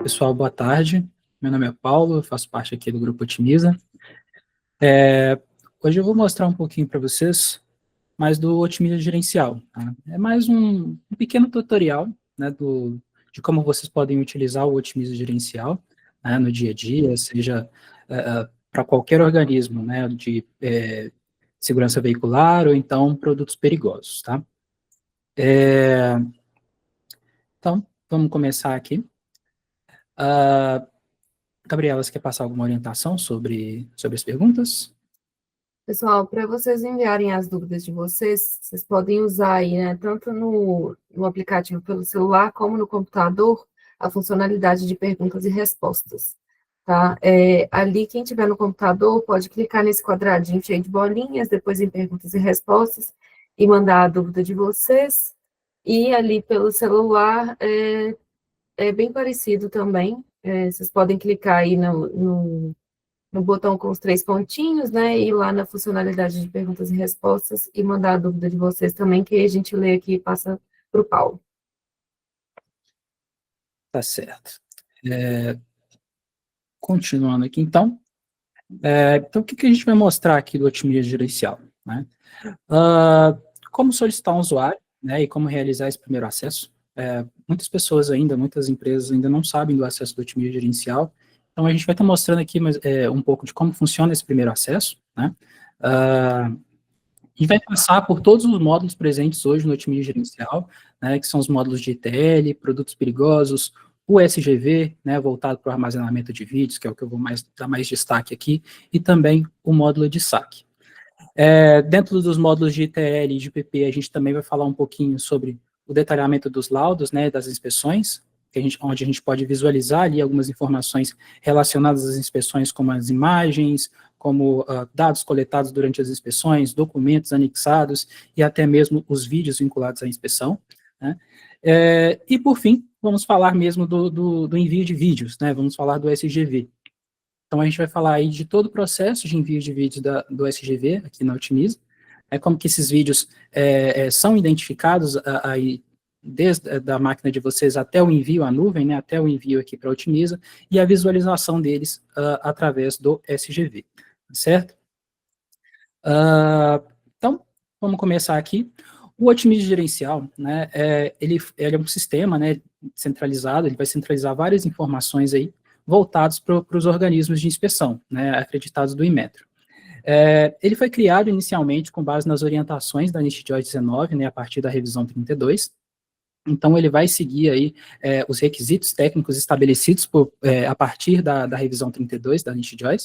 Pessoal, boa tarde. Meu nome é Paulo, eu faço parte aqui do Grupo Otimiza. Hoje eu vou mostrar um pouquinho para vocês mais do Otimiza Gerencial. Tá? É mais um pequeno tutorial, né, de como vocês podem utilizar o Otimiza Gerencial, né, no dia a dia, seja para qualquer organismo, né, de segurança veicular ou então produtos perigosos. Tá? Então, vamos começar aqui. Gabriela, você quer passar alguma orientação sobre as perguntas? Pessoal, para vocês enviarem as dúvidas de vocês, vocês podem usar aí, né, tanto no aplicativo pelo celular como no computador, a funcionalidade de perguntas e respostas, tá? Ali, quem tiver no computador pode clicar nesse quadradinho cheio de bolinhas, depois em perguntas e respostas, e mandar a dúvida de vocês. E ali pelo celular é bem parecido também. Vocês podem clicar aí no botão com os 3 pontinhos, né, e lá na funcionalidade de perguntas e respostas, e mandar a dúvida de vocês também, que a gente lê aqui e passa para o Paulo. Tá certo. Continuando aqui, então. Então, o que a gente vai mostrar aqui do Otimiza Gerencial? Né? Como solicitar um usuário, né, e como realizar esse primeiro acesso. Muitas pessoas ainda, muitas empresas ainda não sabem do acesso do Otimiza Gerencial, então a gente vai estar mostrando aqui um pouco de como funciona esse primeiro acesso, né? E vai passar por todos os módulos presentes hoje no Otimiza Gerencial, né, que são os módulos de ETL, produtos perigosos, o SGV, né, voltado para o armazenamento de vídeos, que é o que eu vou dar mais destaque aqui, e também o módulo de saque. Dentro dos módulos de ETL e de PP, a gente também vai falar um pouquinho sobre o detalhamento dos laudos, né, das inspeções, onde a gente pode visualizar ali algumas informações relacionadas às inspeções, como as imagens, como dados coletados durante as inspeções, documentos anexados e até mesmo os vídeos vinculados à inspeção. Né? E, por fim, vamos falar mesmo do envio de vídeos, né? Vamos falar do SGV. Então, a gente vai falar aí de todo o processo de envio de vídeos do SGV, aqui na Otimiza, como que esses vídeos são identificados aí desde a máquina de vocês até o envio à nuvem, né, até o envio aqui para a Otimiza, e a visualização deles através do SGV, certo? Então, vamos começar aqui. O Otimiza Gerencial, né, ele é um sistema, né, centralizado, ele vai centralizar várias informações aí, voltados para os organismos de inspeção, né, acreditados do Inmetro. Ele foi criado inicialmente com base nas orientações da NIST JOY 19, né, a partir da revisão 32, então ele vai seguir aí os requisitos técnicos estabelecidos a partir da revisão 32 da NIST JOY.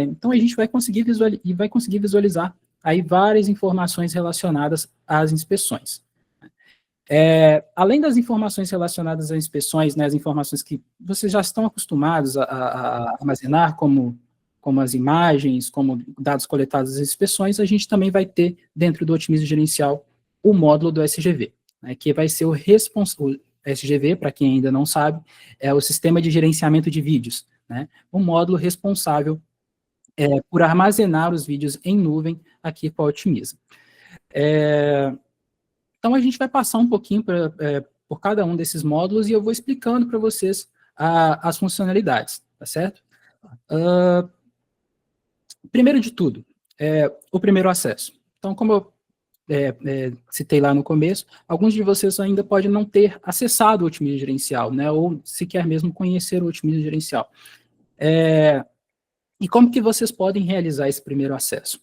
Então a gente vai conseguir visualizar aí várias informações relacionadas às inspeções. Além das informações relacionadas às inspeções, né, as informações que vocês já estão acostumados a armazenar, como as imagens, como dados coletados das inspeções, a gente também vai ter, dentro do Otimiza Gerencial, o módulo do SGV, né, que vai ser o SGV, para quem ainda não sabe, é o Sistema de Gerenciamento de Vídeos, né, um módulo responsável por armazenar os vídeos em nuvem aqui para a Otimiza. Então, a gente vai passar um pouquinho por cada um desses módulos e eu vou explicando para vocês as funcionalidades, tá certo? Primeiro de tudo, o primeiro acesso. Então, como eu citei lá no começo, alguns de vocês ainda podem não ter acessado o Otimiza Gerencial, né, ou sequer mesmo conhecer o Otimiza Gerencial. E como que vocês podem realizar esse primeiro acesso?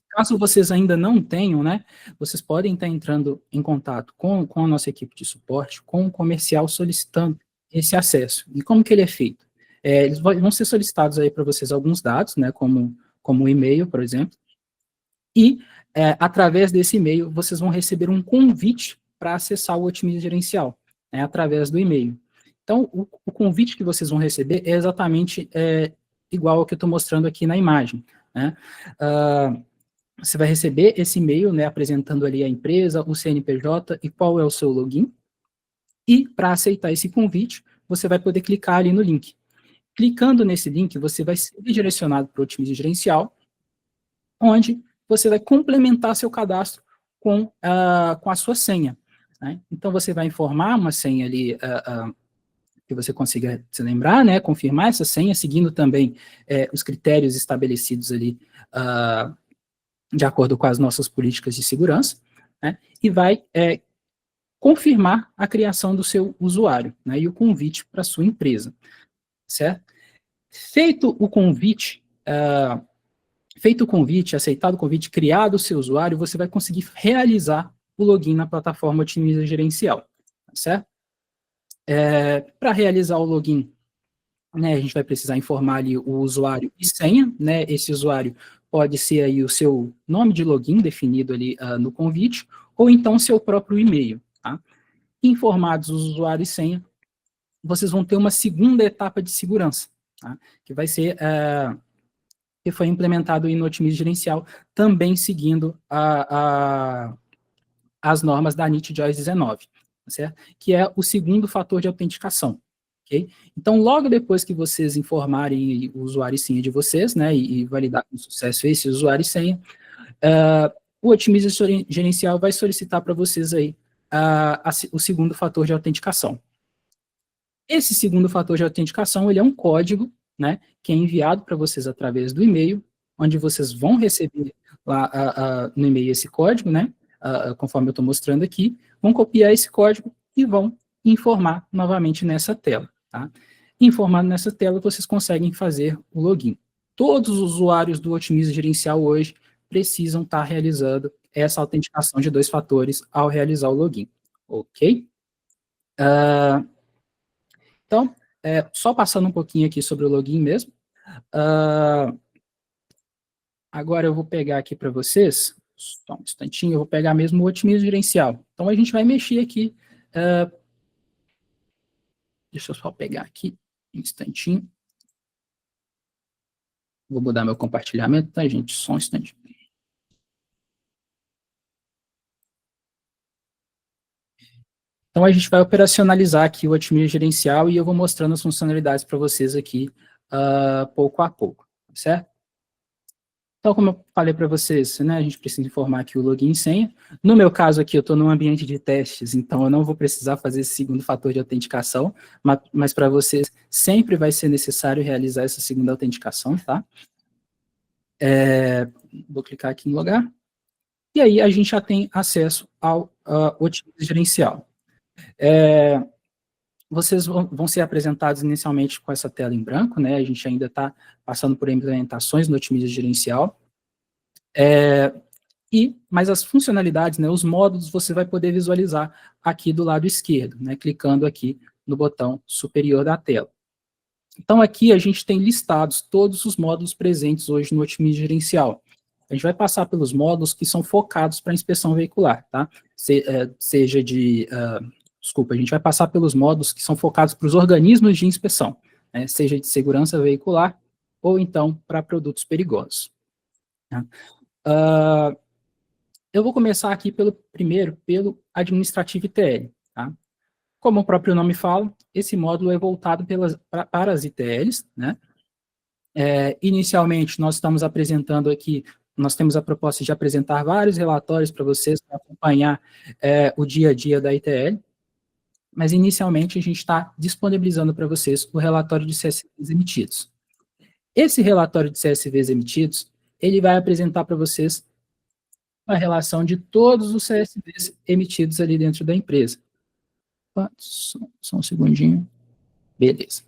Caso vocês ainda não tenham, né, vocês podem estar entrando em contato com a nossa equipe de suporte, com o comercial solicitando esse acesso. E como que ele é feito? Eles vão ser solicitados aí para vocês alguns dados, né, como o e-mail, por exemplo, e através desse e-mail vocês vão receber um convite para acessar o Otimiza Gerencial, né, através do e-mail. Então, o convite que vocês vão receber é exatamente igual ao que eu estou mostrando aqui na imagem, né? Você vai receber esse e-mail, né, apresentando ali a empresa, o CNPJ e qual é o seu login. E, para aceitar esse convite, você vai poder clicar ali no link. Clicando nesse link, você vai ser direcionado para o Otimiza Gerencial, onde você vai complementar seu cadastro com a sua senha. né? Então, você vai informar uma senha ali que você consiga se lembrar, né? Confirmar essa senha, seguindo também os critérios estabelecidos ali de acordo com as nossas políticas de segurança, né? E vai confirmar a criação do seu usuário, né? E o convite para a sua empresa, certo? Feito o convite, aceitado o convite, criado o seu usuário, você vai conseguir realizar o login na plataforma Otimiza Gerencial, tá certo? Para realizar o login, né, a gente vai precisar informar ali o usuário e senha, né? Esse usuário pode ser aí o seu nome de login definido ali no convite, ou então seu próprio e-mail, tá? Informados os usuários e senha, vocês vão ter uma segunda etapa de segurança, tá? Que vai ser que foi implementado no Otimiza Gerencial, também seguindo as normas da NIT JOIS 19, tá certo? Que é o segundo fator de autenticação. Okay? Então, logo depois que vocês informarem o usuário e senha de vocês, né, e validar com sucesso esse usuário e senha, o Otimiza Gerencial vai solicitar para vocês aí o segundo fator de autenticação. Esse segundo fator de autenticação, ele é um código, né, que é enviado para vocês através do e-mail, onde vocês vão receber lá no e-mail esse código, né, conforme eu estou mostrando aqui, vão copiar esse código e vão informar novamente nessa tela, tá? Informando nessa tela, vocês conseguem fazer o login. Todos os usuários do Otimiza Gerencial hoje precisam estar realizando essa autenticação de 2 fatores ao realizar o login, ok? Então, só passando um pouquinho aqui sobre o login mesmo. Agora eu vou pegar aqui para vocês, só um instantinho, eu vou pegar mesmo o Otimiza Gerencial. Então, a gente vai mexer aqui. Deixa eu só pegar aqui um instantinho. Vou mudar meu compartilhamento, tá, gente? Só um instantinho. Então, a gente vai operacionalizar aqui o Otimiza Gerencial e eu vou mostrando as funcionalidades para vocês aqui pouco a pouco, certo? Então, como eu falei para vocês, né, a gente precisa informar aqui o login e senha. No meu caso aqui, eu estou num ambiente de testes, então eu não vou precisar fazer esse segundo fator de autenticação, mas para vocês sempre vai ser necessário realizar essa segunda autenticação, tá? Vou clicar aqui em logar. E aí a gente já tem acesso ao Otimiza Gerencial. Vocês vão ser apresentados inicialmente com essa tela em branco, né? A gente ainda está passando por implementações no Otimiza Gerencial. Mas as funcionalidades, né, os módulos, você vai poder visualizar aqui do lado esquerdo, né, clicando aqui no botão superior da tela. Então, aqui a gente tem listados todos os módulos presentes hoje no Otimiza Gerencial. A gente vai passar pelos módulos que são focados para inspeção veicular, tá? A gente vai passar pelos módulos que são focados para os organismos de inspeção, né, seja de segurança veicular ou então para produtos perigosos. Tá? Eu vou começar aqui primeiro pelo administrativo ITL. Tá? Como o próprio nome fala, esse módulo é voltado para as ITLs. Né? Inicialmente, nós estamos apresentando aqui, nós temos a proposta de apresentar vários relatórios para vocês, para acompanhar o dia a dia da ITL, mas inicialmente a gente está disponibilizando para vocês o relatório de CSVs emitidos. Esse relatório de CSVs emitidos, ele vai apresentar para vocês a relação de todos os CSVs emitidos ali dentro da empresa. Só um segundinho. Beleza.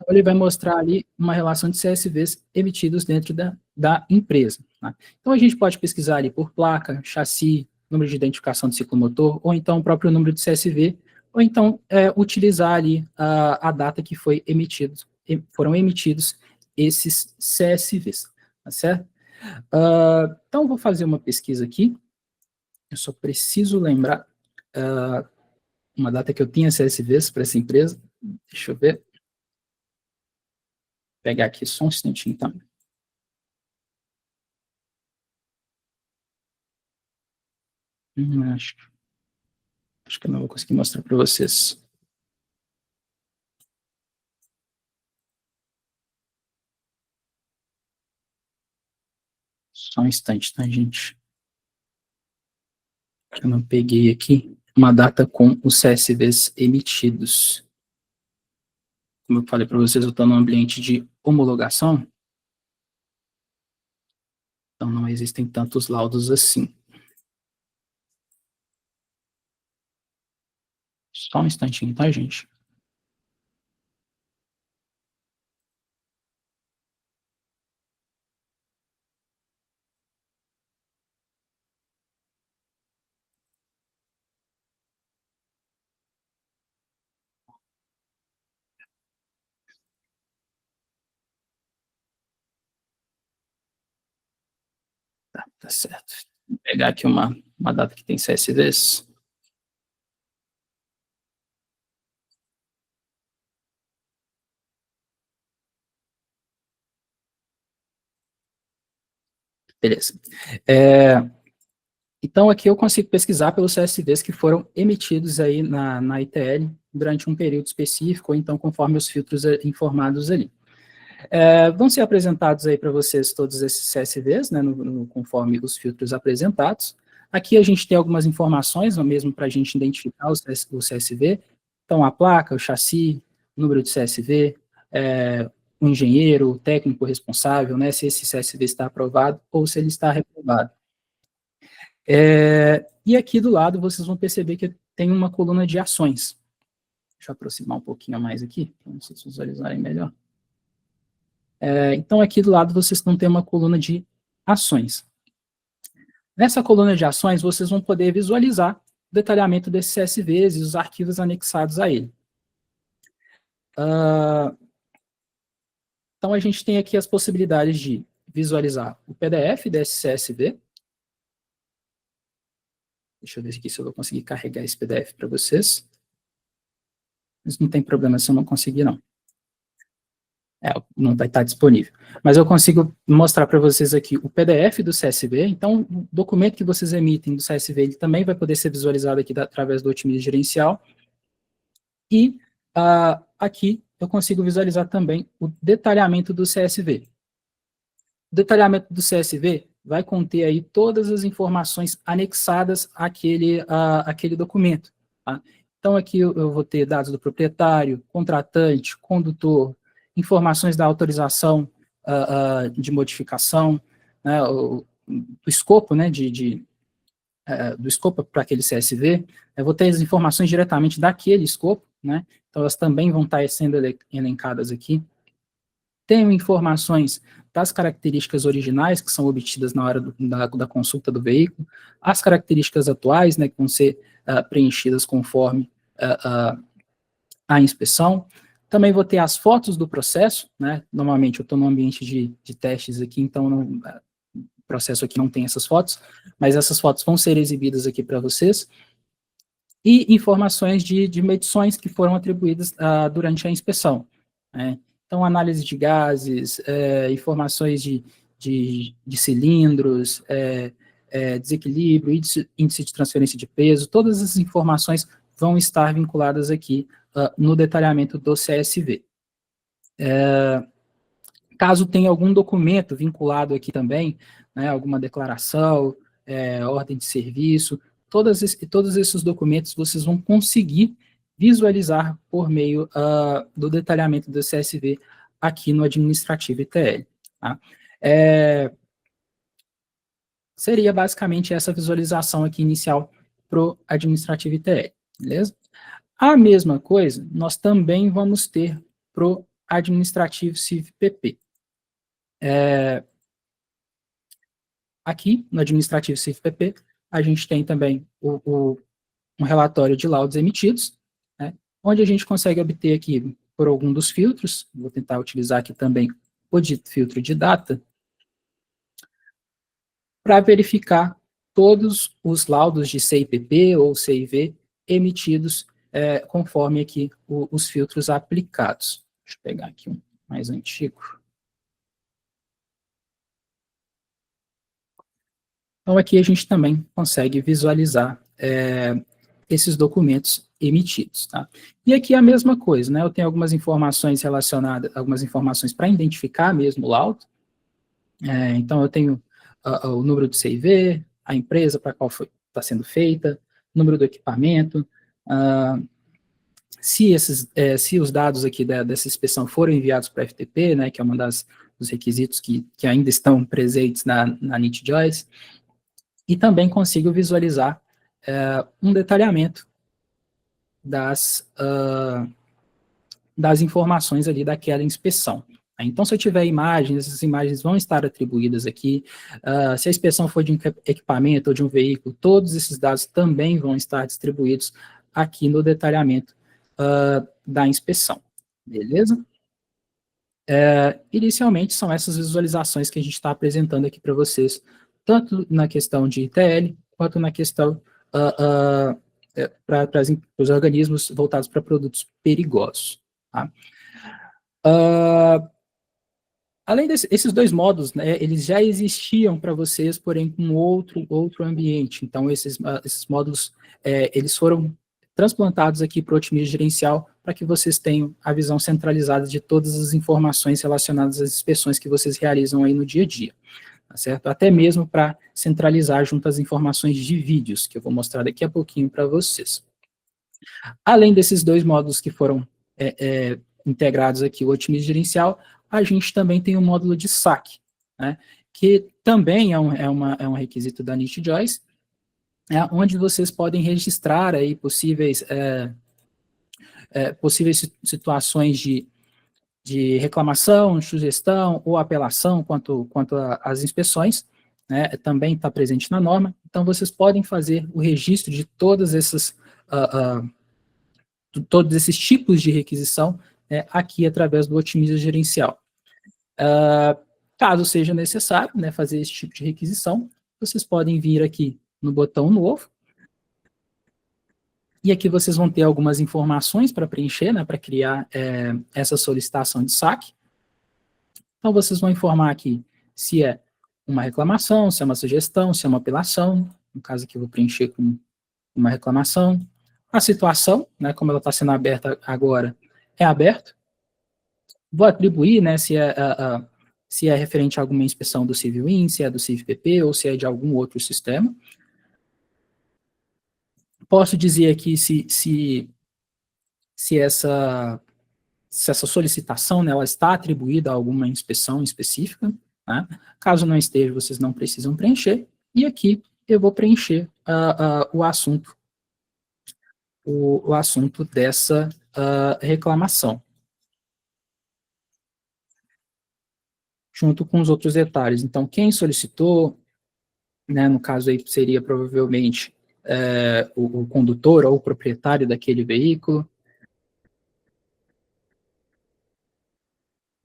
Ele vai mostrar ali uma relação de CSVs emitidos dentro da empresa. Tá? Então, a gente pode pesquisar ali por placa, chassi, número de identificação do ciclomotor, ou então o próprio número de CSV, ou então utilizar ali a data que foram emitidos esses CSVs. Tá certo? Então, vou fazer uma pesquisa aqui. Eu só preciso lembrar uma data que eu tinha CSVs para essa empresa. Deixa eu ver. Vou pegar aqui só um instantinho, então. Acho que eu não vou conseguir mostrar para vocês. Só um instante, tá, gente? Eu não peguei aqui uma data com os CSVs emitidos. Como eu falei para vocês, eu estou no ambiente de homologação, então não existem tantos laudos assim. Só um instantinho, tá, gente? Tá certo. Vou pegar aqui uma data que tem CSVs. Beleza. Então, aqui eu consigo pesquisar pelos CSVs que foram emitidos aí na ITL durante um período específico, ou então conforme os filtros informados ali. Vão ser apresentados aí para vocês todos esses CSVs, né, conforme os filtros apresentados. Aqui a gente tem algumas informações, mesmo para a gente identificar o CSV. Então, a placa, o chassi, o número de CSV, o engenheiro, o técnico responsável, né, se esse CSV está aprovado ou se ele está reprovado. E aqui do lado vocês vão perceber que tem uma coluna de ações. Deixa eu aproximar um pouquinho mais aqui, para vocês visualizarem melhor. Então, aqui do lado vocês vão ter uma coluna de ações. Nessa coluna de ações, vocês vão poder visualizar o detalhamento desses CSVs e os arquivos anexados a ele. Então, a gente tem aqui as possibilidades de visualizar o PDF desse CSV. Deixa eu ver aqui se eu vou conseguir carregar esse PDF para vocês. Mas não tem problema se eu não conseguir, não. Não vai estar disponível. Mas eu consigo mostrar para vocês aqui o PDF do CSV, então o documento que vocês emitem do CSV, ele também vai poder ser visualizado aqui através do Otimize Gerencial. E aqui eu consigo visualizar também o detalhamento do CSV. O detalhamento do CSV vai conter aí todas as informações anexadas àquele documento. Tá? Então aqui eu vou ter dados do proprietário, contratante, condutor, informações da autorização de modificação, né, o escopo, né, do escopo para aquele CSV. Eu vou ter as informações diretamente daquele escopo, né, então elas também vão estar sendo elencadas aqui. Tenho informações das características originais que são obtidas na hora da consulta do veículo, as características atuais, né, que vão ser preenchidas conforme a inspeção. Também vou ter as fotos do processo, né? Normalmente eu estou no ambiente de testes aqui, então o processo aqui não tem essas fotos, mas essas fotos vão ser exibidas aqui para vocês. E informações de medições que foram atribuídas durante a inspeção. Né? Então, análise de gases, informações de cilindros, desequilíbrio, índice de transferência de peso, todas essas informações vão estar vinculadas aqui no detalhamento do CSV. Caso tenha algum documento vinculado aqui também, né, alguma declaração, ordem de serviço, todos esses documentos vocês vão conseguir visualizar por meio do detalhamento do CSV aqui no administrativo ITL. Tá? Seria basicamente essa visualização aqui inicial para o administrativo ITL, beleza? A mesma coisa nós também vamos ter para o administrativo CIV-PP. Aqui, no administrativo CIV-PP, a gente tem também um relatório de laudos emitidos, né, onde a gente consegue obter aqui, por algum dos filtros, vou tentar utilizar aqui também o filtro de data, para verificar todos os laudos de CIPP ou CIV emitidos conforme aqui os filtros aplicados. Deixa eu pegar aqui um mais antigo. Então, aqui a gente também consegue visualizar esses documentos emitidos. Tá? E aqui é a mesma coisa, né? Eu tenho algumas informações relacionadas, algumas informações para identificar mesmo o laudo. Então, eu tenho o número do CIV, a empresa para qual foi sendo feita, número do equipamento, se os dados aqui dessa inspeção foram enviados para a FTP, né, que é um dos requisitos que ainda estão presentes na NIT JOIS, e também consigo visualizar um detalhamento das informações ali daquela inspeção. Então, se eu tiver imagens, essas imagens vão estar atribuídas aqui. Se a inspeção for de um equipamento ou de um veículo, todos esses dados também vão estar distribuídos aqui no detalhamento da inspeção. Beleza? Inicialmente, são essas visualizações que a gente está apresentando aqui para vocês, tanto na questão de ITL, quanto na questão para os organismos voltados para produtos perigosos. Tá? Além desses dois módulos, né, eles já existiam para vocês, porém com outro ambiente. Então, esses módulos, eles foram transplantados aqui para o otimismo gerencial, para que vocês tenham a visão centralizada de todas as informações relacionadas às inspeções que vocês realizam aí no dia a dia. Tá certo? Até mesmo para centralizar junto as informações de vídeos, que eu vou mostrar daqui a pouquinho para vocês. Além desses dois módulos que foram integrados aqui, o otimismo gerencial, a gente também tem um módulo de saque, né, que também é um requisito da NIT JOIS, onde vocês podem registrar aí possíveis situações de reclamação, sugestão ou apelação quanto às inspeções, né, também está presente na norma. Então, vocês podem fazer o registro de todos esses tipos de requisição aqui através do otimismo gerencial. Caso seja necessário, né, fazer esse tipo de requisição, vocês podem vir aqui no botão novo, e aqui vocês vão ter algumas informações para preencher, né, para criar essa solicitação de saque. Então, vocês vão informar aqui se é uma reclamação, se é uma sugestão, se é uma apelação. No caso aqui, eu vou preencher com uma reclamação. A situação, né, como ela está sendo aberta agora, é aberto. Vou atribuir, né, se é referente a alguma inspeção do CivilWin, se é do CivPP ou se é de algum outro sistema. Posso dizer aqui se essa solicitação, né, ela está atribuída a alguma inspeção específica. Né? Caso não esteja, vocês não precisam preencher. E aqui eu vou preencher o assunto dessa reclamação, junto com os outros detalhes. Então, quem solicitou, né, no caso aí seria provavelmente o condutor ou o proprietário daquele veículo,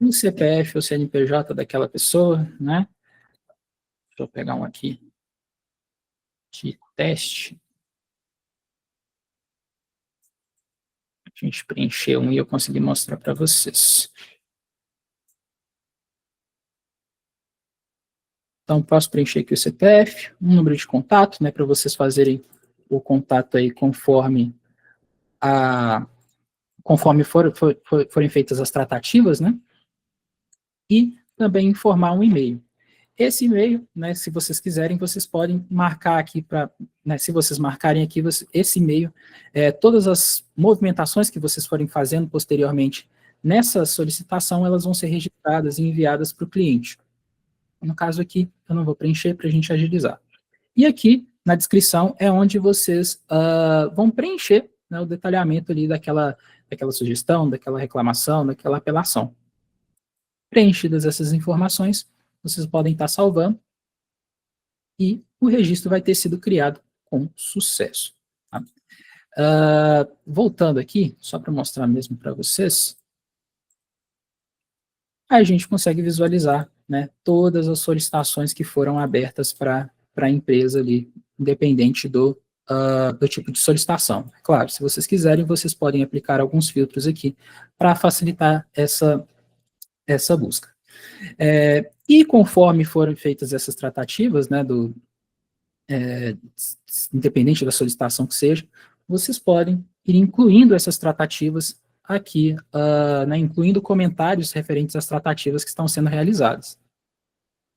o CPF ou CNPJ daquela pessoa, né? Deixa eu pegar um aqui de teste. A gente preencheu um e eu consegui mostrar para vocês. Então, posso preencher aqui o CPF, um número de contato, né, para vocês fazerem o contato aí conforme forem feitas as tratativas, né? E também informar um e-mail. Esse e-mail, né, se vocês quiserem, vocês podem marcar aqui né, se vocês marcarem aqui esse e-mail, todas as movimentações que vocês forem fazendo posteriormente nessa solicitação, elas vão ser registradas e enviadas para o cliente. No caso aqui, eu não vou preencher para a gente agilizar. E aqui, na descrição, é onde vocês vão preencher, né, o detalhamento ali daquela sugestão, daquela reclamação, daquela apelação. Preenchidas essas informações, vocês podem estar salvando e o registro vai ter sido criado com sucesso. Tá? Voltando aqui, só para mostrar mesmo para vocês, a gente consegue visualizar, né, todas as solicitações que foram abertas para a empresa ali, independente do tipo de solicitação. Claro, se vocês quiserem, vocês podem aplicar alguns filtros aqui para facilitar essa busca. E conforme foram feitas essas tratativas, né, independente da solicitação que seja, vocês podem ir incluindo essas tratativas aqui, né, incluindo comentários referentes às tratativas que estão sendo realizadas.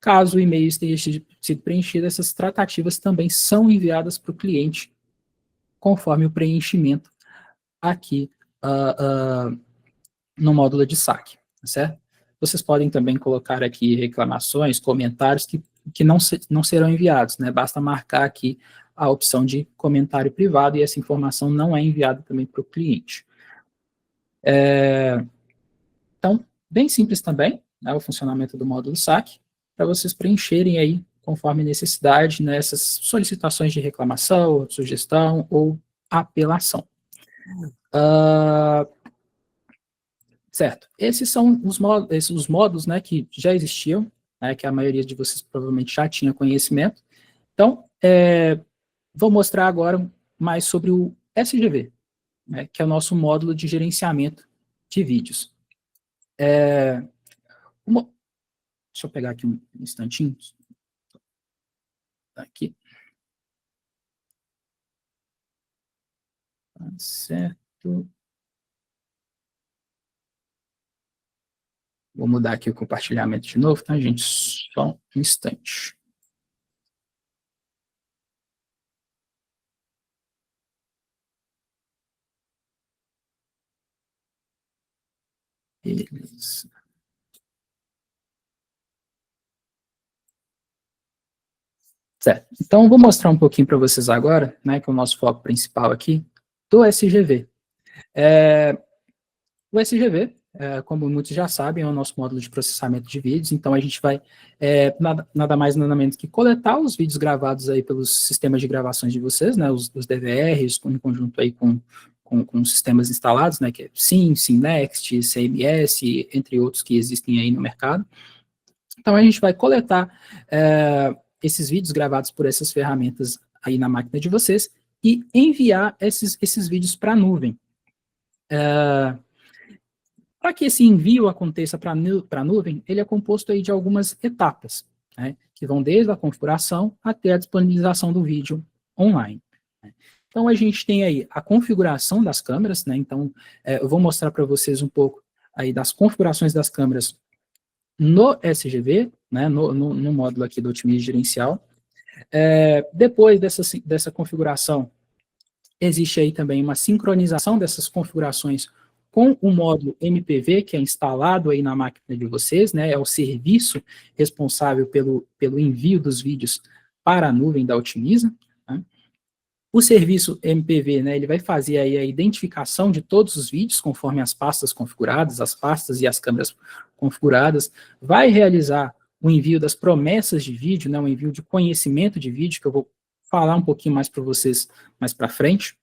Caso o e-mail esteja sido preenchido, essas tratativas também são enviadas para o cliente, conforme o preenchimento aqui no módulo de saque, certo? Vocês podem também colocar aqui reclamações, comentários que não serão enviados, né? Basta marcar aqui a opção de comentário privado e essa informação não é enviada também para o cliente. Então, bem simples também, né, o funcionamento do módulo saque, para vocês preencherem aí, conforme necessidade, nessas solicitações de reclamação, sugestão ou apelação. Certo, esses são os modos, né, que já existiam, né, que a maioria de vocês provavelmente já tinha conhecimento. Então, vou mostrar agora mais sobre o SGV, né, que é o nosso módulo de gerenciamento de vídeos. Deixa eu pegar aqui um instantinho. Aqui. Tá certo. Vou mudar aqui o compartilhamento de novo, tá, gente? Só um instante. Beleza. Certo. Então, vou mostrar um pouquinho para vocês agora, né, que é o nosso foco principal aqui, do SGV. O SGV, como muitos já sabem, é o nosso módulo de processamento de vídeos, então a gente vai, nada mais nada menos que coletar os vídeos gravados aí pelos sistemas de gravações de vocês, né, os DVRs, em conjunto aí com sistemas instalados, né, que é SIM, SIMNext, CMS, entre outros que existem aí no mercado. Então a gente vai coletar esses vídeos gravados por essas ferramentas aí na máquina de vocês e enviar esses vídeos para a nuvem. Para que esse envio aconteça para a nuvem, ele é composto aí de algumas etapas, né, que vão desde a configuração até a disponibilização do vídeo online. Então a gente tem aí a configuração das câmeras, né, então eu vou mostrar para vocês um pouco aí das configurações das câmeras no SGV, né, no módulo aqui do Otimize Gerencial. Depois dessa configuração, existe aí também uma sincronização dessas configurações com o módulo MPV, que é instalado aí na máquina de vocês, né, é o serviço responsável pelo envio dos vídeos para a nuvem da Otimiza, né. O serviço MPV, né, ele vai fazer aí a identificação de todos os vídeos, conforme as pastas configuradas, as pastas e as câmeras configuradas, vai realizar o envio das promessas de vídeo, né, o envio de conhecimento de vídeo, que eu vou falar um pouquinho mais para vocês mais para frente.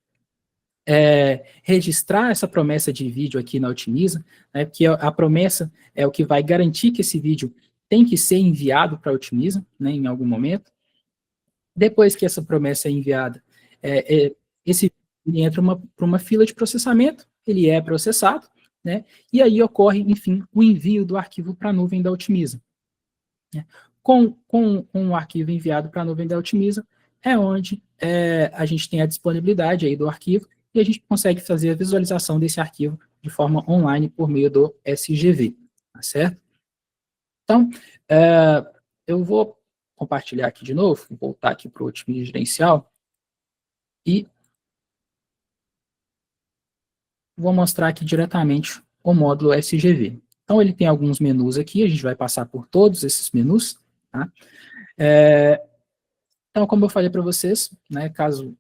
Registrar essa promessa de vídeo aqui na Otimiza, né, porque a promessa é o que vai garantir que esse vídeo tem que ser enviado para a Otimiza, né, em algum momento. Depois que essa promessa é enviada, esse vídeo entra para uma fila de processamento, ele é processado, né, e aí ocorre, enfim, o envio do arquivo para a nuvem da Otimiza. Com o arquivo enviado para a nuvem da Otimiza, é onde a gente tem a disponibilidade aí do arquivo e a gente consegue fazer a visualização desse arquivo de forma online por meio do SGV, tá certo? Então, eu vou compartilhar aqui de novo, vou voltar aqui para o Otimize Gerencial e vou mostrar aqui diretamente o módulo SGV. Então, ele tem alguns menus aqui, a gente vai passar por todos esses menus, tá? Então, como eu falei para vocês, né, caso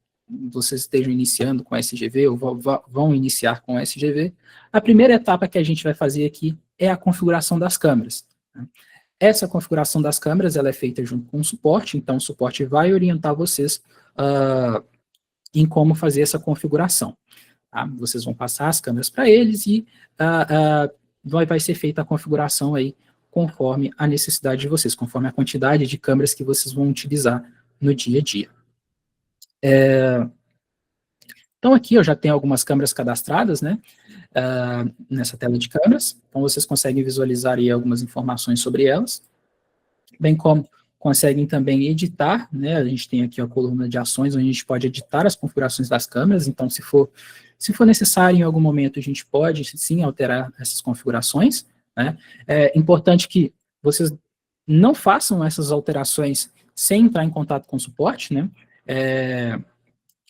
vocês estejam iniciando com SGV ou vão iniciar com SGV, a primeira etapa que a gente vai fazer aqui é a configuração das câmeras, né? Essa configuração das câmeras ela é feita junto com o suporte, então o suporte vai orientar vocês em como fazer essa configuração. Tá? Vocês vão passar as câmeras para eles e vai ser feita a configuração aí conforme a necessidade de vocês, conforme a quantidade de câmeras que vocês vão utilizar no dia a dia. Então aqui eu já tenho algumas câmeras cadastradas, né, nessa tela de câmeras, então vocês conseguem visualizar aí algumas informações sobre elas, bem como conseguem também editar, né, a gente tem aqui a coluna de ações, onde a gente pode editar as configurações das câmeras, então se for necessário em algum momento, a gente pode sim alterar essas configurações, né. É importante que vocês não façam essas alterações sem entrar em contato com o suporte, né?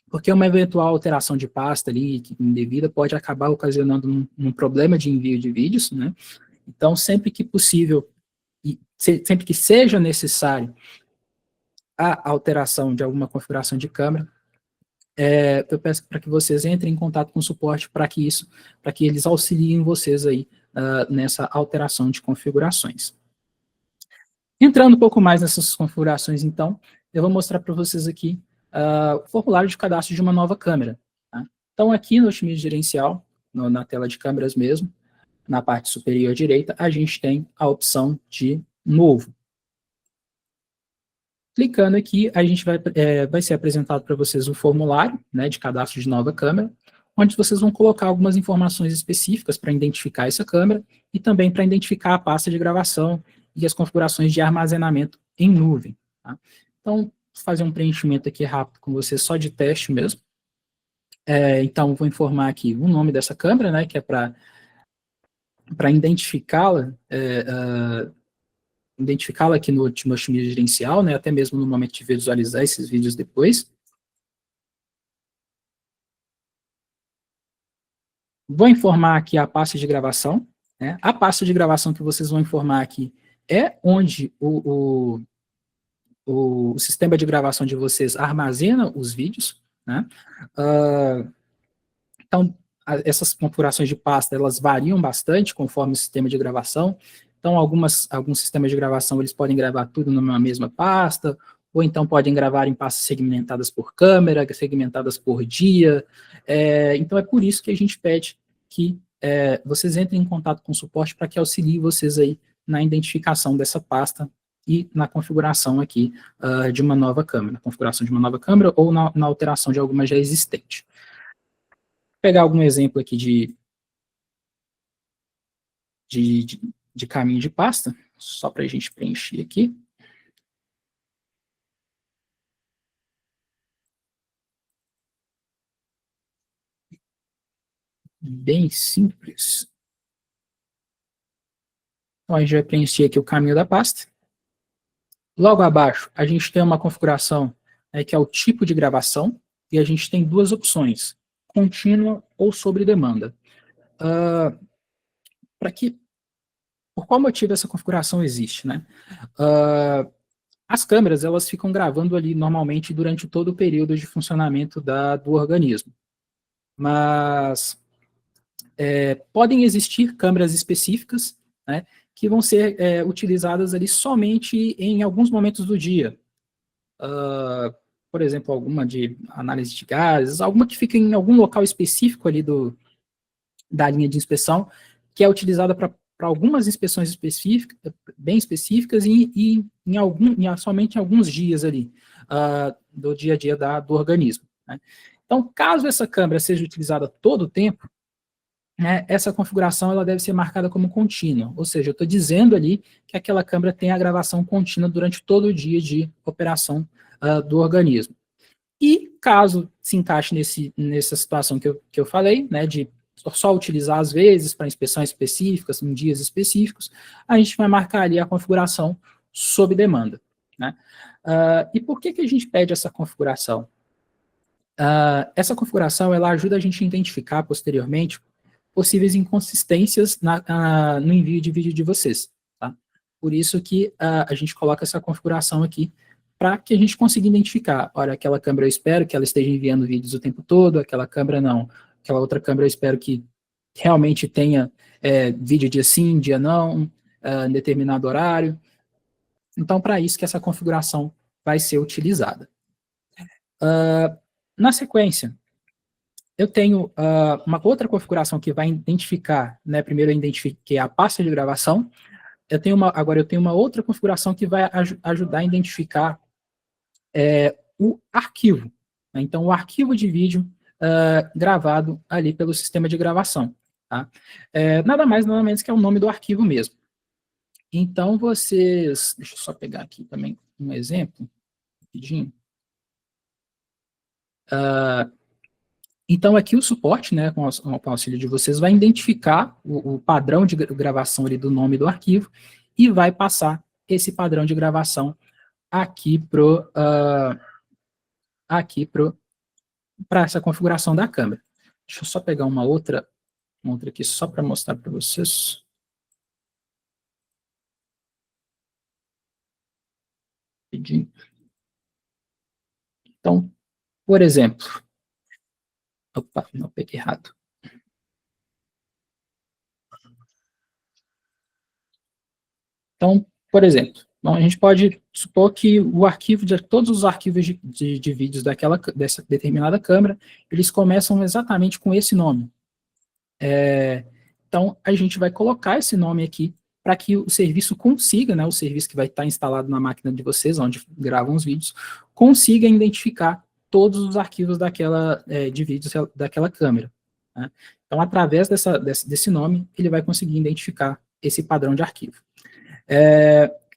Porque uma eventual alteração de pasta ali, indevida, pode acabar ocasionando um problema de envio de vídeos, né? Então, sempre que possível, e sempre que seja necessário a alteração de alguma configuração de câmera, eu peço para que vocês entrem em contato com o suporte para que eles auxiliem vocês aí nessa alteração de configurações. Entrando um pouco mais nessas configurações, então, eu vou mostrar para vocês aqui o formulário de cadastro de uma nova câmera. Tá? Então, aqui no Otimize Gerencial, na tela de câmeras mesmo, na parte superior direita, a gente tem a opção de Novo. Clicando aqui, a gente vai ser apresentado para vocês um formulário, né, de cadastro de nova câmera, onde vocês vão colocar algumas informações específicas para identificar essa câmera e também para identificar a pasta de gravação e as configurações de armazenamento em nuvem. Tá? Então, vou fazer um preenchimento aqui rápido com vocês, só de teste mesmo. Então, vou informar aqui o nome dessa câmera, né, que é para identificá-la, aqui no Otimize Gerencial, né, até mesmo no momento de visualizar esses vídeos depois. Vou informar aqui a pasta de gravação. Né? A pasta de gravação que vocês vão informar aqui é onde o sistema de gravação de vocês armazena os vídeos. Né? Então, essas configurações de pasta, elas variam bastante conforme o sistema de gravação. Então, alguns sistemas de gravação, eles podem gravar tudo numa mesma pasta, ou então podem gravar em pastas segmentadas por câmera, segmentadas por dia. Então, é por isso que a gente pede que vocês entrem em contato com o suporte para que auxilie vocês aí na identificação dessa pasta e na configuração aqui de uma nova câmera, configuração de uma nova câmera ou na alteração de alguma já existente. Vou pegar algum exemplo aqui de caminho de pasta, só para a gente preencher aqui. Bem simples. Então, a gente vai preencher aqui o caminho da pasta. Logo abaixo, a gente tem uma configuração que é o tipo de gravação, e a gente tem duas opções, contínua ou sobre demanda. Por qual motivo essa configuração existe? Né? As câmeras, elas ficam gravando ali normalmente durante todo o período de funcionamento do organismo. Mas podem existir câmeras específicas, né, que vão ser utilizadas ali somente em alguns momentos do dia. Por exemplo, alguma de análise de gases, alguma que fica em algum local específico ali da linha de inspeção, que é utilizada para algumas inspeções bem específicas e somente em alguns dias ali do dia a dia do organismo. Né? Então, caso essa câmera seja utilizada todo o tempo, né, essa configuração ela deve ser marcada como contínua, ou seja, eu estou dizendo ali que aquela câmera tem a gravação contínua durante todo o dia de operação do organismo. E caso se encaixe nessa situação que eu falei, né, de só utilizar às vezes para inspeções específicas, em dias específicos, a gente vai marcar ali a configuração sob demanda. Né? E por que a gente pede essa configuração? Essa configuração ela ajuda a gente a identificar posteriormente possíveis inconsistências no envio de vídeo de vocês. Tá? Por isso que a gente coloca essa configuração aqui, para que a gente consiga identificar, olha, aquela câmera eu espero que ela esteja enviando vídeos o tempo todo, aquela câmera não, aquela outra câmera eu espero que realmente tenha vídeo dia sim, dia não, em determinado horário. Então, para isso que essa configuração vai ser utilizada. Na sequência, eu tenho uma outra configuração que vai identificar, né, primeiro eu identifiquei a pasta de gravação, agora eu tenho uma outra configuração que vai ajudar a identificar o arquivo. Né? Então, o arquivo de vídeo gravado ali pelo sistema de gravação. Tá? Nada mais, nada menos que é o nome do arquivo mesmo. Então, deixa eu só pegar aqui também um exemplo, rapidinho. Então, aqui o suporte, né, com o auxílio de vocês, vai identificar o padrão de gravação ali do nome do arquivo e vai passar esse padrão de gravação aqui para essa configuração da câmera. Deixa eu só pegar uma outra aqui só para mostrar para vocês. Então, por exemplo, opa, não peguei errado. Então, por exemplo, a gente pode supor que todos os arquivos de vídeos dessa determinada câmera, eles começam exatamente com esse nome. Então, a gente vai colocar esse nome aqui para que o serviço consiga, né, o serviço que vai estar instalado na máquina de vocês, onde gravam os vídeos, consiga identificar todos os arquivos de vídeos daquela câmera. Né? Então, através desse nome, ele vai conseguir identificar esse padrão de arquivo.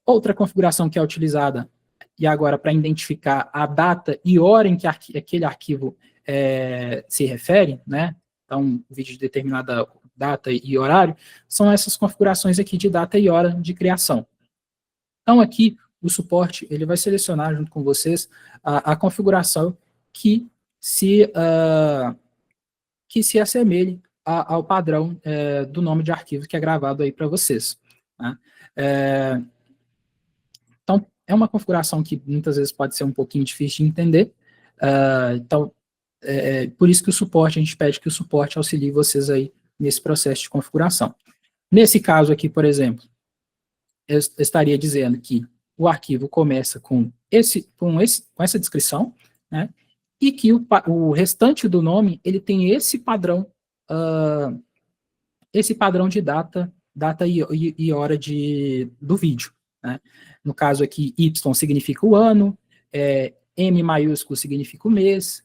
Outra configuração que é utilizada, e agora para identificar a data e hora em que aquele arquivo se refere, né? Então, vídeo de determinada data e horário, são essas configurações aqui de data e hora de criação. Então, aqui, o suporte, ele vai selecionar junto com vocês a configuração que se assemelhe ao padrão do nome de arquivo que é gravado aí para vocês. Né? Então, é uma configuração que muitas vezes pode ser um pouquinho difícil de entender, então, por isso que a gente pede que o suporte auxilie vocês aí nesse processo de configuração. Nesse caso aqui, por exemplo, eu estaria dizendo que o arquivo começa com essa descrição, né, e que o restante do nome, ele tem esse padrão de data e hora do vídeo. Né? No caso aqui, Y significa o ano, M maiúsculo significa o mês,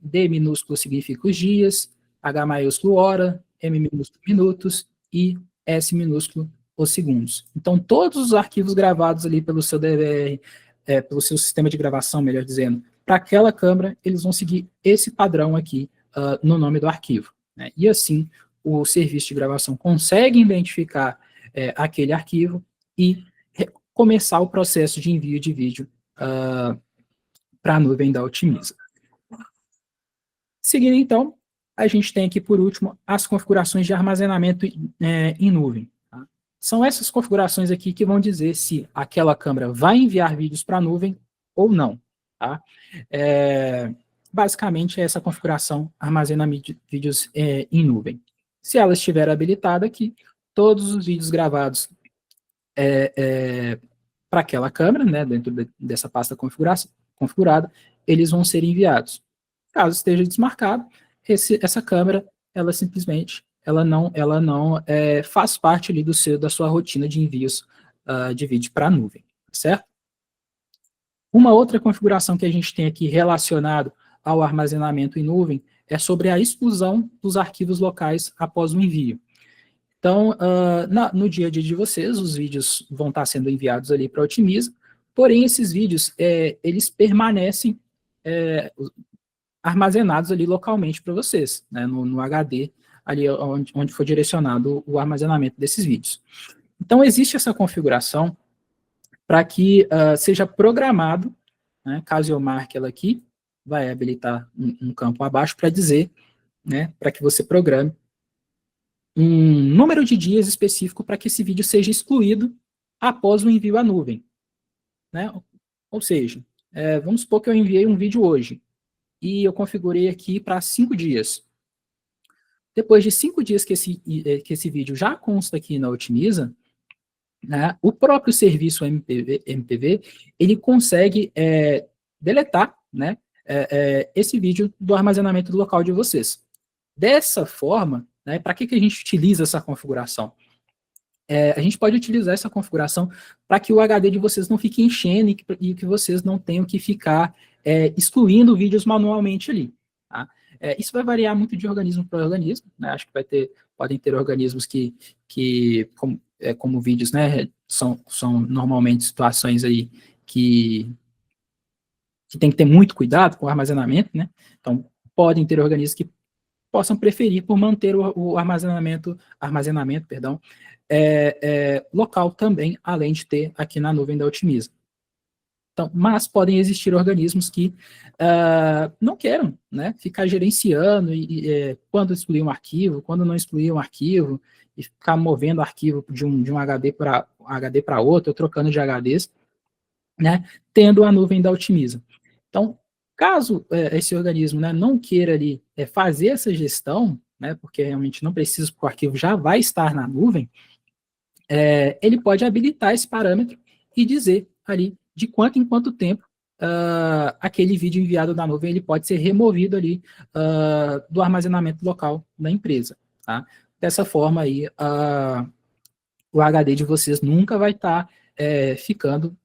D minúsculo significa os dias, H maiúsculo hora, M minúsculo minutos e S minúsculo os segundos. Então, todos os arquivos gravados ali pelo seu DVR, pelo seu sistema de gravação, melhor dizendo, para aquela câmera, eles vão seguir esse padrão aqui no nome do arquivo. Né? E assim, o serviço de gravação consegue identificar aquele arquivo e começar o processo de envio de vídeo para a nuvem da Otimiza. Seguindo, então, a gente tem aqui, por último, as configurações de armazenamento em nuvem. Tá? São essas configurações aqui que vão dizer se aquela câmera vai enviar vídeos para a nuvem ou não. Tá? Basicamente, é essa configuração armazena vídeos em nuvem. Se ela estiver habilitada aqui, todos os vídeos gravados para aquela câmera, né, dentro dessa pasta configurada, eles vão ser enviados. Caso esteja desmarcado, essa câmera, ela simplesmente, ela não faz parte ali da sua rotina de envios de vídeo para a nuvem, certo? Uma outra configuração que a gente tem aqui relacionado ao armazenamento em nuvem é sobre a exclusão dos arquivos locais após o envio. Então, no dia a dia de vocês, os vídeos vão estar sendo enviados ali para a Otimiza, porém esses vídeos, eles permanecem armazenados ali localmente para vocês, né, no HD, ali onde foi direcionado o armazenamento desses vídeos. Então, existe essa configuração para que seja programado, né, caso eu marque ela aqui, vai habilitar um campo abaixo para dizer, né, para que você programe um número de dias específico para que esse vídeo seja excluído após o envio à nuvem. Né? Ou seja, vamos supor que eu enviei um vídeo hoje, e eu configurei aqui para 5 dias. Depois de 5 dias que esse vídeo já consta aqui na Otimiza, né, o próprio serviço MPV, ele consegue deletar, né, esse vídeo do armazenamento do local de vocês. Dessa forma, né, para que a gente utiliza essa configuração? A gente pode utilizar essa configuração para que o HD de vocês não fique enchendo e que vocês não tenham que ficar excluindo vídeos manualmente ali. Tá? Isso vai variar muito de organismo para organismo, né? Acho que podem ter organismos que como vídeos, né, são normalmente situações aí que tem que ter muito cuidado com o armazenamento, né? Então, podem ter organismos que possam preferir por manter o armazenamento, local também, além de ter aqui na nuvem da Otimiza. Então, mas podem existir organismos que não queiram, né, ficar gerenciando quando excluir um arquivo, quando não excluir um arquivo, e ficar movendo arquivo de um HD para outro, ou trocando de HDs, né, tendo a nuvem da Otimiza. Então, caso esse organismo, né, não queira ali fazer essa gestão, né, porque realmente não precisa, porque o arquivo já vai estar na nuvem, ele pode habilitar esse parâmetro e dizer ali de quanto em quanto tempo aquele vídeo enviado da nuvem ele pode ser removido ali do armazenamento local da empresa. Tá? Dessa forma aí, o HD de vocês nunca vai estar ficando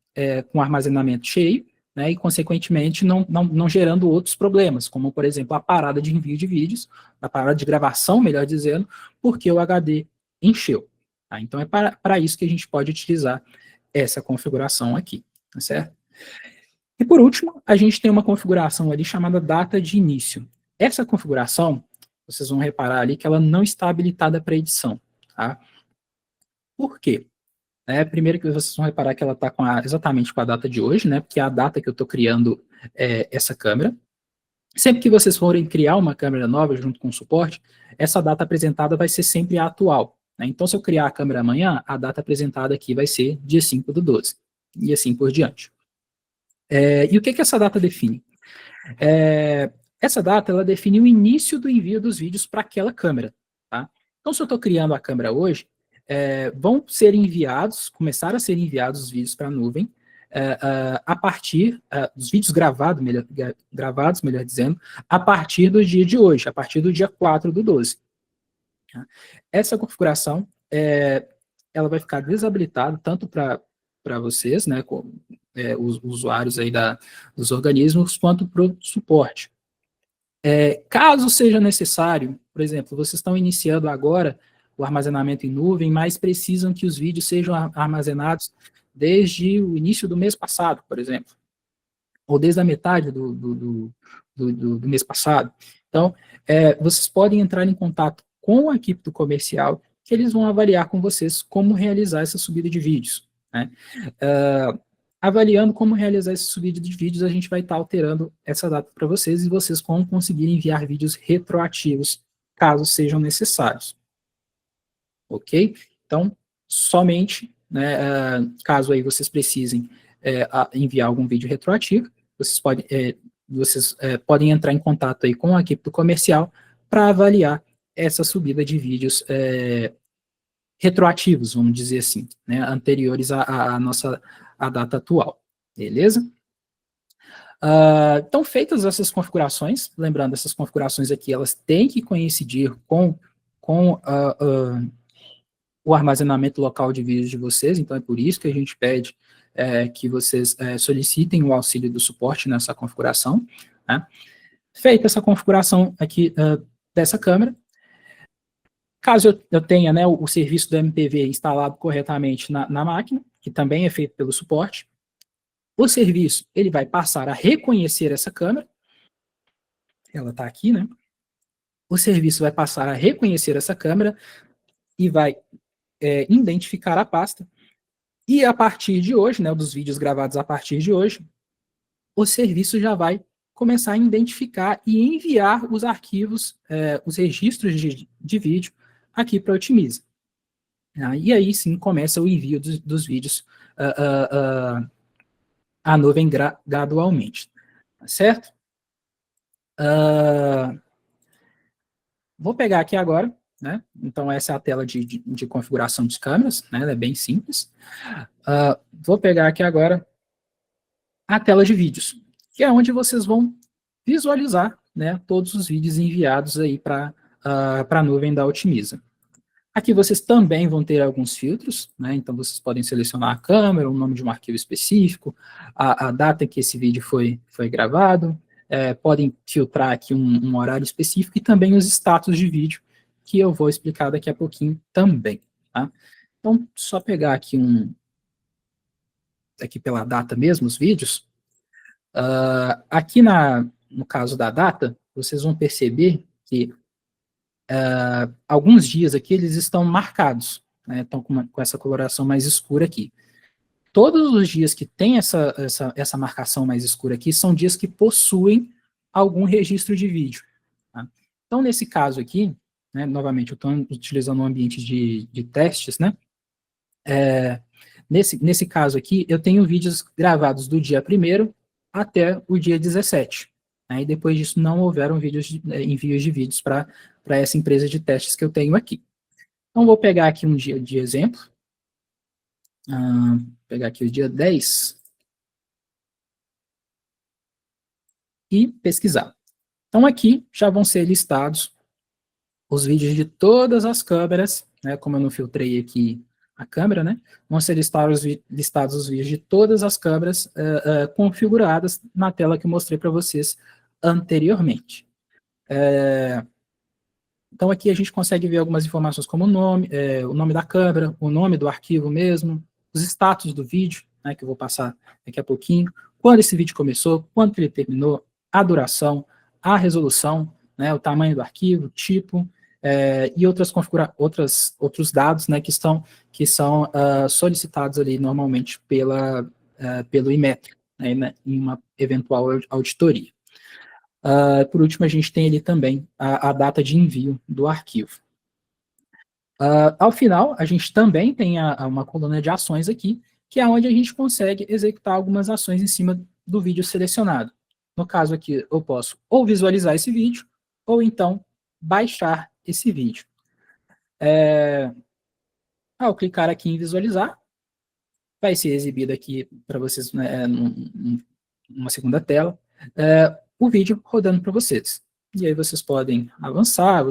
com o armazenamento cheio, né, e consequentemente não gerando outros problemas, como por exemplo a parada de envio de vídeos, a parada de gravação, melhor dizendo, porque o HD encheu. Tá? Então é para isso que a gente pode utilizar essa configuração aqui, tá certo? E por último, a gente tem uma configuração ali chamada data de início. Essa configuração, vocês vão reparar ali que ela não está habilitada para edição. Tá? Por quê? Primeiro que vocês vão reparar que ela está exatamente com a data de hoje, né? Porque é a data que eu estou criando essa câmera. Sempre que vocês forem criar uma câmera nova junto com o suporte, essa data apresentada vai ser sempre a atual. Né? Então, se eu criar a câmera amanhã, a data apresentada aqui vai ser dia 5/12. E assim por diante. E o que essa data define? Essa data ela define o início do envio dos vídeos para aquela câmera. Tá? Então, se eu estou criando a câmera hoje, vão ser enviados, começar a ser enviados os vídeos para a nuvem, a partir dos vídeos gravados, melhor dizendo, a partir do dia de hoje, a partir do dia 4/12. Tá? Essa configuração, ela vai ficar desabilitada tanto para vocês, né, os usuários aí dos organismos, quanto para o suporte. Caso seja necessário, por exemplo, vocês estão iniciando agora o armazenamento em nuvem, mas precisam que os vídeos sejam armazenados desde o início do mês passado, por exemplo, ou desde a metade do mês passado. Então, vocês podem entrar em contato com a equipe do comercial, que eles vão avaliar com vocês como realizar essa subida de vídeos. Né? Avaliando como realizar essa subida de vídeos, a gente vai estar alterando essa data para vocês e vocês vão conseguir enviar vídeos retroativos, caso sejam necessários. Ok? Então, somente, né, caso aí vocês precisem enviar algum vídeo retroativo, vocês podem entrar em contato aí com a equipe do comercial para avaliar essa subida de vídeos retroativos, vamos dizer assim, né, anteriores à nossa data atual, beleza? Então, feitas essas configurações, lembrando, essas configurações aqui, elas têm que coincidir com o armazenamento local de vídeos de vocês, então é por isso que a gente pede que vocês solicitem o auxílio do suporte nessa configuração. Né? Feita essa configuração aqui dessa câmera, caso eu tenha, né, o serviço do MPV instalado corretamente na máquina, que também é feito pelo suporte, o serviço ele vai passar a reconhecer essa câmera, ela está aqui, né? O serviço vai passar a reconhecer essa câmera e vai identificar a pasta, e a partir de hoje, né, dos vídeos gravados a partir de hoje, o serviço já vai começar a identificar e enviar os arquivos, os registros de vídeo aqui para a Otimiza. E aí sim começa o envio dos vídeos à nuvem gradualmente. Tá certo? Vou pegar aqui agora, né? Então essa é a tela de configuração de câmeras, né? Ela é bem simples. Vou pegar aqui agora a tela de vídeos, que é onde vocês vão visualizar, né, todos os vídeos enviados aí para a nuvem da Otimiza. Aqui vocês também vão ter alguns filtros, né, então vocês podem selecionar a câmera, o nome de um arquivo específico, a data que esse vídeo foi gravado, podem filtrar aqui um horário específico e também os status de vídeo, que eu vou explicar daqui a pouquinho também. Tá? Então, só pegar aqui aqui pela data mesmo, os vídeos. Aqui no caso da data, vocês vão perceber que alguns dias aqui eles estão marcados, né, estão com essa coloração mais escura aqui. Todos os dias que tem essa marcação mais escura aqui são dias que possuem algum registro de vídeo. Tá? Então, nesse caso aqui, né, novamente, eu estou utilizando um ambiente de testes, né? Nesse caso aqui, eu tenho vídeos gravados do dia 1º até o dia 17. Né, e depois disso não houveram envios de vídeos para essa empresa de testes que eu tenho aqui. Então, vou pegar aqui um dia de exemplo. Pegar aqui o dia 10 e pesquisar. Então, aqui já vão ser listados os vídeos de todas as câmeras, né, como eu não filtrei aqui a câmera, né, vão ser listados os vídeos de todas as câmeras configuradas na tela que eu mostrei para vocês anteriormente. Então, aqui a gente consegue ver algumas informações como o nome da câmera, o nome do arquivo mesmo, os status do vídeo, né, que eu vou passar daqui a pouquinho, quando esse vídeo começou, quando ele terminou, a duração, a resolução, né, o tamanho do arquivo, tipo, e outros dados, né, que são solicitados ali normalmente pelo Inmetro, né, em uma eventual auditoria. Por último, a gente tem ali também a data de envio do arquivo. Ao final, a gente também tem uma coluna de ações aqui, que é onde a gente consegue executar algumas ações em cima do vídeo selecionado. No caso aqui, eu posso ou visualizar esse vídeo, ou então baixar esse vídeo. Ao clicar aqui em visualizar, vai ser exibido aqui para vocês, né, numa segunda tela, o vídeo rodando para vocês. E aí vocês podem avançar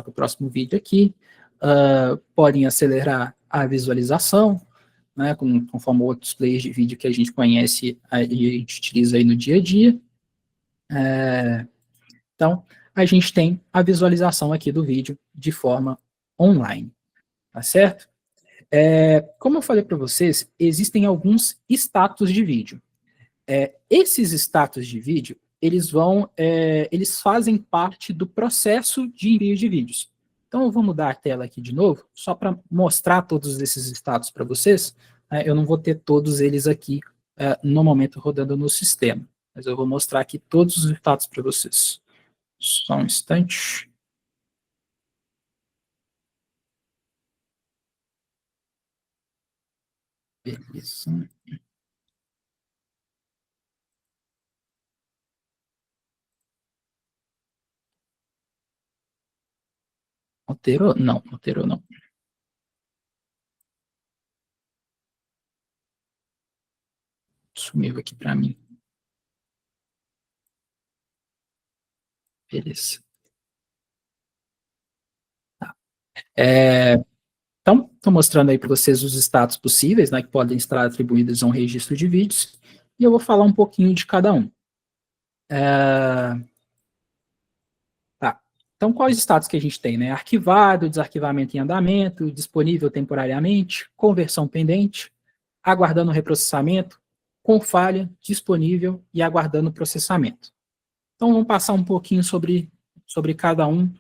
para o próximo vídeo aqui, podem acelerar a visualização, né, conforme outros players de vídeo que a gente conhece e a gente utiliza aí no dia a dia. Então, a gente tem a visualização aqui do vídeo de forma online, tá certo? Como eu falei para vocês, existem alguns status de vídeo. Esses status de vídeo, eles fazem parte do processo de envio de vídeos. Então, eu vou mudar a tela aqui de novo, só para mostrar todos esses status para vocês. Eu não vou ter todos eles aqui no momento rodando no sistema, mas eu vou mostrar aqui todos os status para vocês. Só um instante. Beleza. Alterou? Não, alterou não. Sumiu aqui para mim. Beleza. Tá. Então, estou mostrando aí para vocês os status possíveis, né, que podem estar atribuídos a um registro de vídeos, e eu vou falar um pouquinho de cada um. Tá. Então, quais status que a gente tem, né? Arquivado, desarquivamento em andamento, disponível temporariamente, conversão pendente, aguardando reprocessamento, com falha, disponível e aguardando processamento. Então, vamos passar um pouquinho sobre cada um,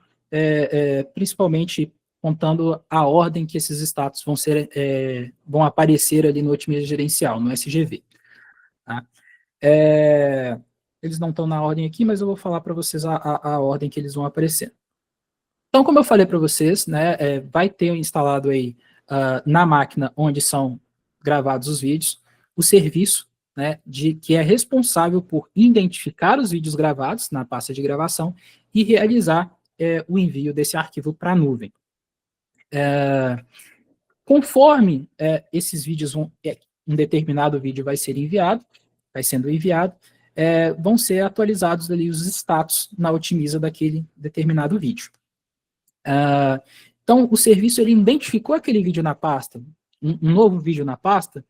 principalmente contando a ordem que esses status vão aparecer ali no otimismo gerencial, no SGV. Tá? Eles não estão na ordem aqui, mas eu vou falar para vocês a ordem que eles vão aparecer. Então, como eu falei para vocês, né, vai ter instalado aí na máquina onde são gravados os vídeos, o serviço, né, que é responsável por identificar os vídeos gravados na pasta de gravação e realizar o envio desse arquivo para a nuvem. Conforme esses vídeos um determinado vídeo vai sendo enviado, vão ser atualizados ali os status na otimiza daquele determinado vídeo. Então, o serviço ele identificou aquele vídeo na pasta, um novo vídeo na pasta,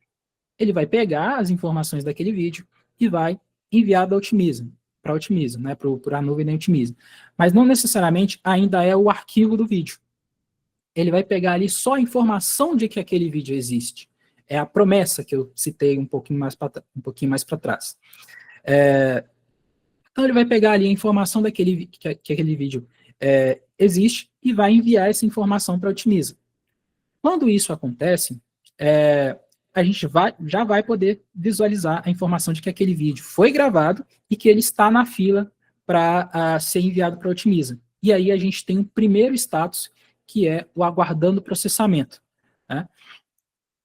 ele vai pegar as informações daquele vídeo e vai enviar da Otimiza, para a Otimiza, né, para a nuvem da Otimiza. Mas não necessariamente ainda é o arquivo do vídeo. Ele vai pegar ali só a informação de que aquele vídeo existe. É a promessa que eu citei um pouquinho mais para trás. Então, ele vai pegar ali a informação que aquele vídeo existe e vai enviar essa informação para a Otimiza. Quando isso acontece, a gente já vai poder visualizar a informação de que aquele vídeo foi gravado e que ele está na fila para ser enviado para a Otimiza. E aí a gente tem um primeiro status, que é o aguardando processamento. Né?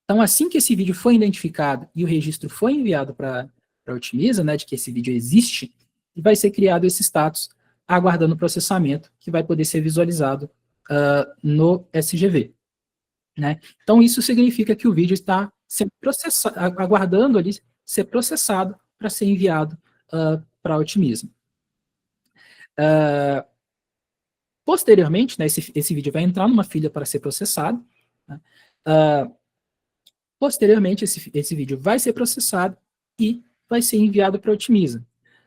Então, assim que esse vídeo foi identificado e o registro foi enviado para a Otimiza, né, de que esse vídeo existe, vai ser criado esse status aguardando processamento, que vai poder ser visualizado no SGV. Né? Então, isso significa que o vídeo está sendo processado, aguardando ali ser processado para ser enviado para a Otimiza. Posteriormente, né, esse vídeo vai entrar numa fila para ser processado. Né? Posteriormente, esse vídeo vai ser processado e vai ser enviado para a Otimiza.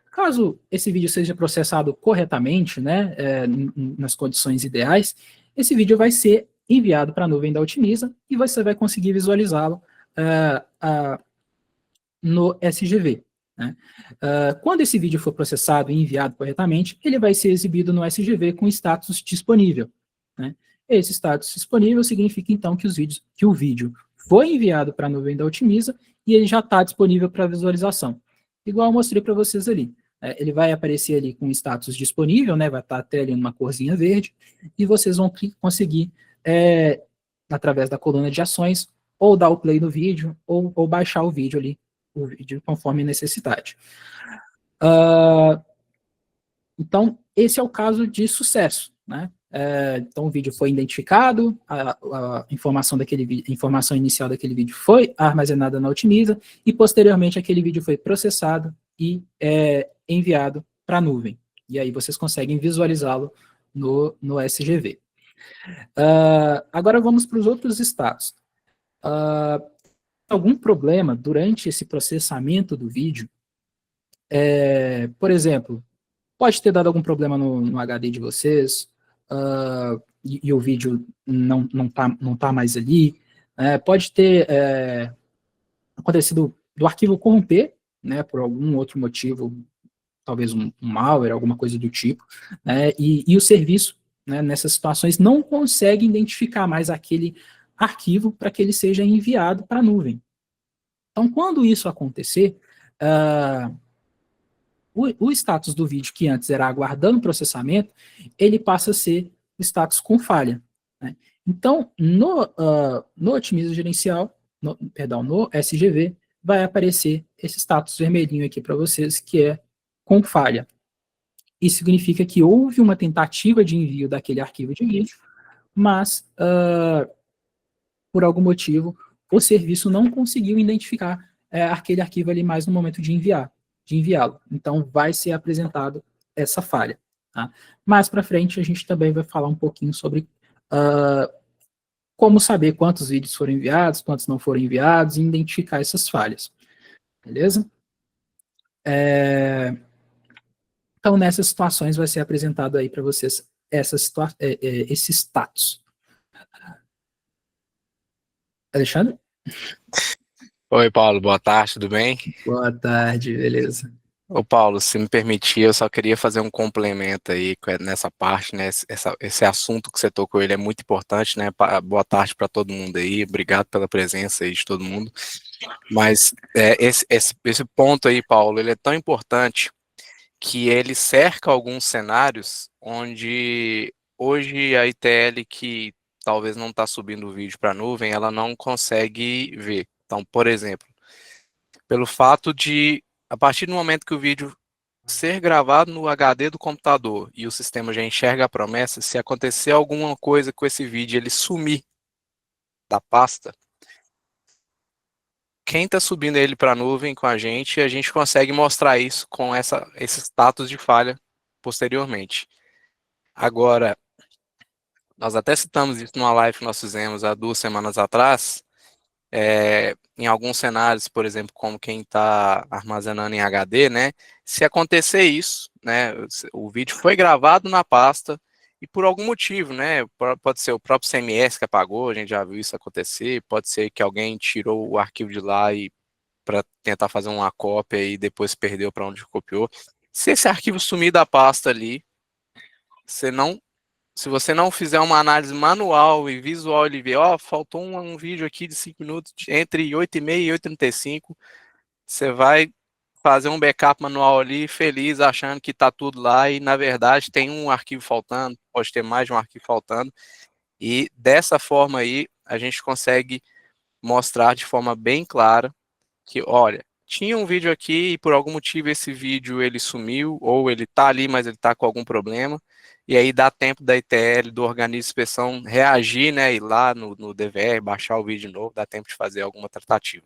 Caso esse vídeo seja processado corretamente, né, nas condições ideais, esse vídeo vai ser enviado para a nuvem da Otimiza e você vai conseguir visualizá-lo no SGV. Né? Quando esse vídeo for processado e enviado corretamente, ele vai ser exibido no SGV com status disponível. Né? Esse status disponível significa, então, que o vídeo foi enviado para a nuvem da Otimiza e ele já está disponível para visualização. Igual eu mostrei para vocês ali. Ele vai aparecer ali com status disponível, né? Vai estar até ali numa corzinha verde, e vocês vão conseguir, através da coluna de ações, ou dar o play no vídeo, ou baixar o vídeo ali, o vídeo conforme necessidade. Então, esse é o caso de sucesso. Né? Então, o vídeo foi identificado, a informação inicial daquele vídeo foi armazenada na Otimiza, e posteriormente aquele vídeo foi processado e enviado para a nuvem. E aí vocês conseguem visualizá-lo no SGV. Agora vamos para os outros status. Algum problema durante esse processamento do vídeo, por exemplo, pode ter dado algum problema no HD de vocês, e o vídeo não tá mais ali, pode ter acontecido do arquivo corromper, né, por algum outro motivo, talvez um malware, alguma coisa do tipo, né, e o serviço, né, nessas situações, não consegue identificar mais aquele arquivo para que ele seja enviado para a nuvem. Então, quando isso acontecer, o status do vídeo, que antes era aguardando processamento, ele passa a ser o status com falha. Né? Então, no Otimiza Gerencial, no SGV, vai aparecer esse status vermelhinho aqui para vocês, que é com falha. Isso significa que houve uma tentativa de envio daquele arquivo de vídeo, mas, por algum motivo, o serviço não conseguiu identificar aquele arquivo ali mais no momento de enviá-lo. Então, vai ser apresentado essa falha. Tá? Mais para frente, a gente também vai falar um pouquinho sobre como saber quantos vídeos foram enviados, quantos não foram enviados, e identificar essas falhas. Beleza? Então, nessas situações, vai ser apresentado aí para vocês esse status. Alexandre? Oi, Paulo, boa tarde, tudo bem? Boa tarde, beleza. Ô, Paulo, se me permitir, eu só queria fazer um complemento aí nessa parte, né? Esse assunto que você tocou, ele é muito importante, né? Boa tarde para todo mundo aí, obrigado pela presença aí de todo mundo. Mas esse ponto aí, Paulo, ele é tão importante que ele cerca alguns cenários onde hoje a ITL, que talvez não está subindo o vídeo para a nuvem, ela não consegue ver. Então, por exemplo, pelo fato de, a partir do momento que o vídeo ser gravado no HD do computador e o sistema já enxerga a promessa, se acontecer alguma coisa com esse vídeo, ele sumir da pasta, quem está subindo ele para a nuvem com a gente consegue mostrar isso com esse status de falha posteriormente. Agora, nós até citamos isso numa live que nós fizemos há 2 semanas atrás, em alguns cenários, por exemplo, como quem está armazenando em HD, né? Se acontecer isso, né? O vídeo foi gravado na pasta e por algum motivo, né? Pode ser o próprio CMS que apagou, a gente já viu isso acontecer, pode ser que alguém tirou o arquivo de lá e para tentar fazer uma cópia e depois perdeu para onde copiou. Se esse arquivo sumir da pasta ali, você não se você não fizer uma análise manual e visual, ele vê, ó, faltou um vídeo aqui de 5 minutos, entre 8h30 e 8h35, você vai fazer um backup manual ali, feliz, achando que está tudo lá, e na verdade tem um arquivo faltando, pode ter mais de um arquivo faltando, e dessa forma aí, a gente consegue mostrar de forma bem clara que, olha, tinha um vídeo aqui e por algum motivo esse vídeo ele sumiu, ou ele está ali, mas ele está com algum problema, e aí dá tempo da ITL, do organismo de inspeção, reagir, né, ir lá no DVR, baixar o vídeo de novo, dá tempo de fazer alguma tratativa.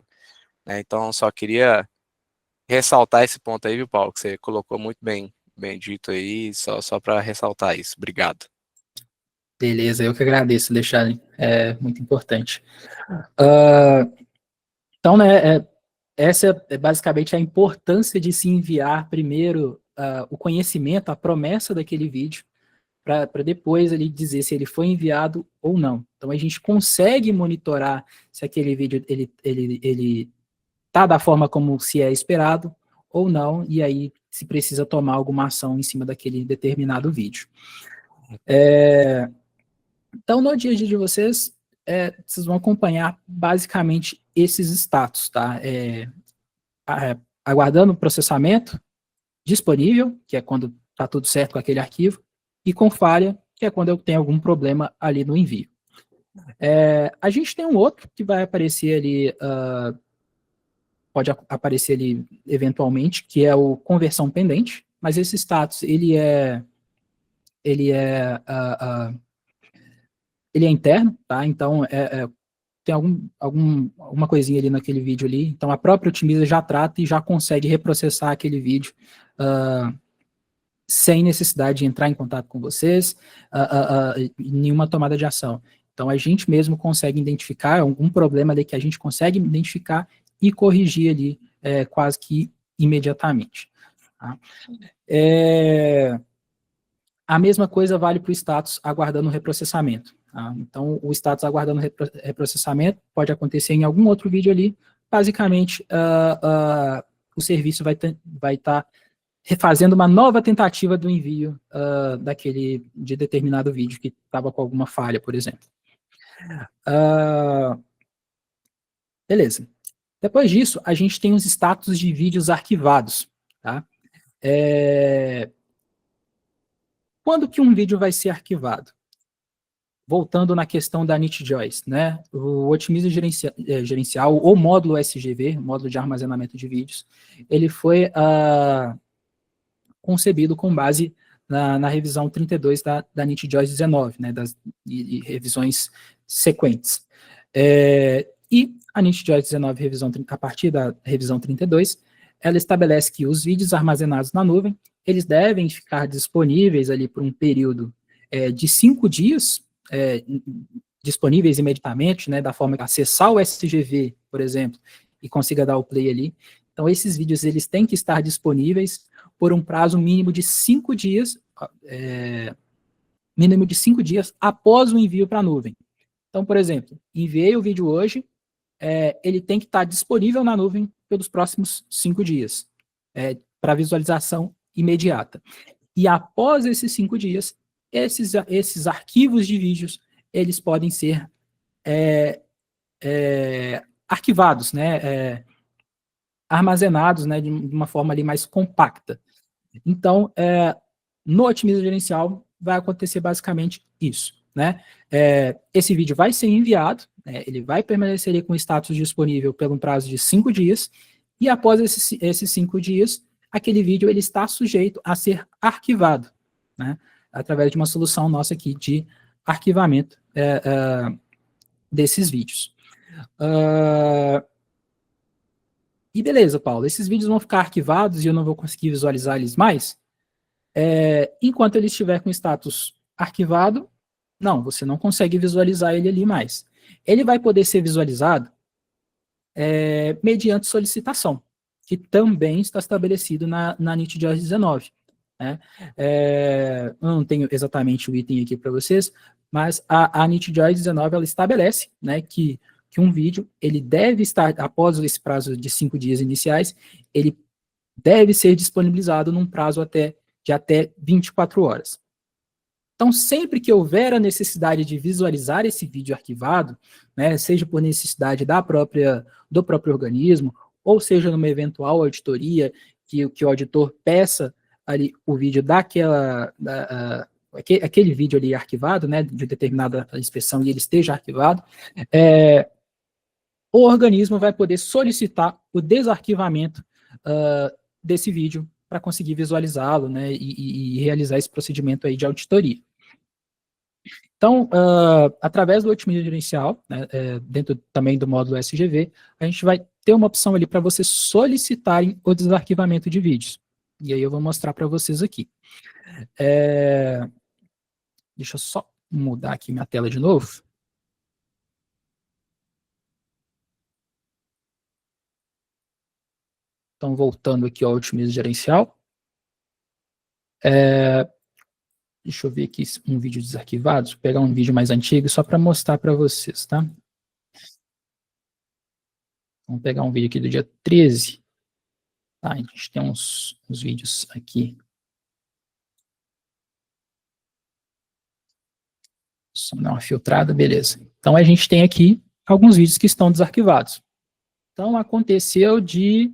Né? Então, só queria ressaltar esse ponto aí, viu, Paulo, que você colocou muito bem dito aí, só para ressaltar isso. Obrigado. Beleza, eu que agradeço, Alexandre, é muito importante. Então, né, essa é basicamente a importância de se enviar primeiro o conhecimento, a promessa daquele vídeo, para depois ele dizer se ele foi enviado ou não. Então, a gente consegue monitorar se aquele vídeo ele tá da forma como se é esperado ou não, e aí se precisa tomar alguma ação em cima daquele determinado vídeo. Então, no dia a dia de vocês, vocês vão acompanhar basicamente esses status, tá? Aguardando o processamento, disponível, que é quando está tudo certo com aquele arquivo, e com falha, que é quando eu tenho algum problema ali no envio. A gente tem um outro que vai aparecer ali, pode aparecer ali eventualmente, que é o conversão pendente, mas esse status, ele é interno, tá? Então, tem alguma coisinha ali naquele vídeo ali, então a própria Otimiza já trata e já consegue reprocessar aquele vídeo sem necessidade de entrar em contato com vocês, nenhuma tomada de ação. Então, a gente mesmo consegue identificar algum problema ali que a gente consegue identificar e corrigir ali quase que imediatamente. Tá? A mesma coisa vale para o status aguardando reprocessamento. Tá? Então, o status aguardando reprocessamento pode acontecer em algum outro vídeo ali. Basicamente, o serviço vai estar refazendo uma nova tentativa do envio de determinado vídeo que estava com alguma falha, por exemplo. Beleza. Depois disso, a gente tem os status de vídeos arquivados. Tá? Quando que um vídeo vai ser arquivado? Voltando na questão da NIT-JOIS, né? O Otimiza Gerencial, ou módulo SGV, módulo de armazenamento de vídeos, ele foi concebido com base na revisão 32 da NIT-JOIS 19, né? E revisões sequentes. E a NIT-JOIS 19, a partir da revisão 32, ela estabelece que os vídeos armazenados na nuvem, eles devem ficar disponíveis ali por um período de 5 dias, disponíveis imediatamente, né, da forma que acessar o SGV, por exemplo, e consiga dar o play ali. Então, esses vídeos, eles têm que estar disponíveis por um prazo mínimo de 5 dias, após o envio para a nuvem. Então, por exemplo, enviei o vídeo hoje, ele tem que estar disponível na nuvem pelos próximos 5 dias, para visualização imediata. E após esses 5 dias, esses arquivos de vídeos, eles podem ser arquivados, né, armazenados, né, de uma forma ali mais compacta. Então, no Otimiza Gerencial, vai acontecer basicamente isso, né? Esse vídeo vai ser enviado, ele vai permanecer ali com o status disponível pelo um prazo de 5 dias, e após esses 5 dias, aquele vídeo ele está sujeito a ser arquivado, né? Através de uma solução nossa aqui de arquivamento desses vídeos. E beleza, Paulo, esses vídeos vão ficar arquivados e eu não vou conseguir visualizar eles mais? Enquanto ele estiver com status arquivado, não, você não consegue visualizar ele ali mais. Ele vai poder ser visualizado mediante solicitação, que também está estabelecido na NIT-JOIS 19. Né? Eu não tenho exatamente o item aqui para vocês, mas a NIT-JOIS 19 ela estabelece, né, que um vídeo, ele deve estar, após esse prazo de 5 dias iniciais, ele deve ser disponibilizado num prazo de até 24 horas. Então, sempre que houver a necessidade de visualizar esse vídeo arquivado, né, seja por necessidade do próprio organismo, ou seja numa eventual auditoria que o auditor peça ali o vídeo aquele vídeo ali arquivado, né, de determinada inspeção e ele esteja arquivado, o organismo vai poder solicitar o desarquivamento desse vídeo para conseguir visualizá-lo, né, e realizar esse procedimento aí de auditoria. Então, através do otimismo gerencial, né, dentro também do módulo SGV, a gente vai ter uma opção ali para vocês solicitarem o desarquivamento de vídeos. E aí eu vou mostrar para vocês aqui. Deixa eu só mudar aqui minha tela de novo. Então, voltando aqui ao otimismo gerencial. Deixa eu ver aqui um vídeo desarquivado, vou pegar um vídeo mais antigo só para mostrar para vocês, tá? Vamos pegar um vídeo aqui do dia 13. Tá, a gente tem uns vídeos aqui. Só dar uma filtrada, beleza. Então, a gente tem aqui alguns vídeos que estão desarquivados. Então, aconteceu de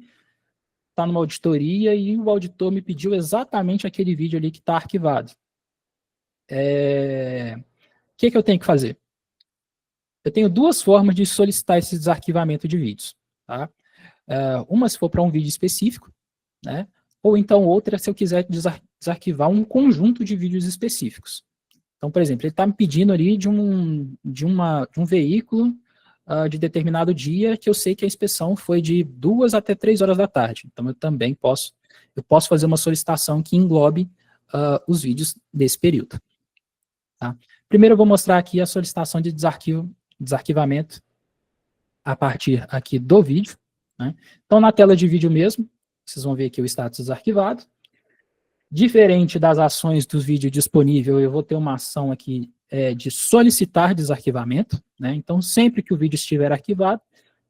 estar numa auditoria e o auditor me pediu exatamente aquele vídeo ali que está arquivado. O que eu tenho que fazer? Eu tenho duas formas de solicitar esse desarquivamento de vídeos. Tá? Uma se for para um vídeo específico, né? Ou então outra se eu quiser desarquivar um conjunto de vídeos específicos. Então, por exemplo, ele está me pedindo ali de um veículo de determinado dia que eu sei que a inspeção foi de 2 até 3 horas da tarde. Então, eu também posso fazer uma solicitação que englobe os vídeos desse período. Tá? Primeiro, eu vou mostrar aqui a solicitação de desarquivamento a partir aqui do vídeo. Né? Então, na tela de vídeo mesmo, vocês vão ver aqui o status desarquivado. Diferente das ações do vídeo disponível, eu vou ter uma ação aqui de solicitar desarquivamento. Né? Então, sempre que o vídeo estiver arquivado,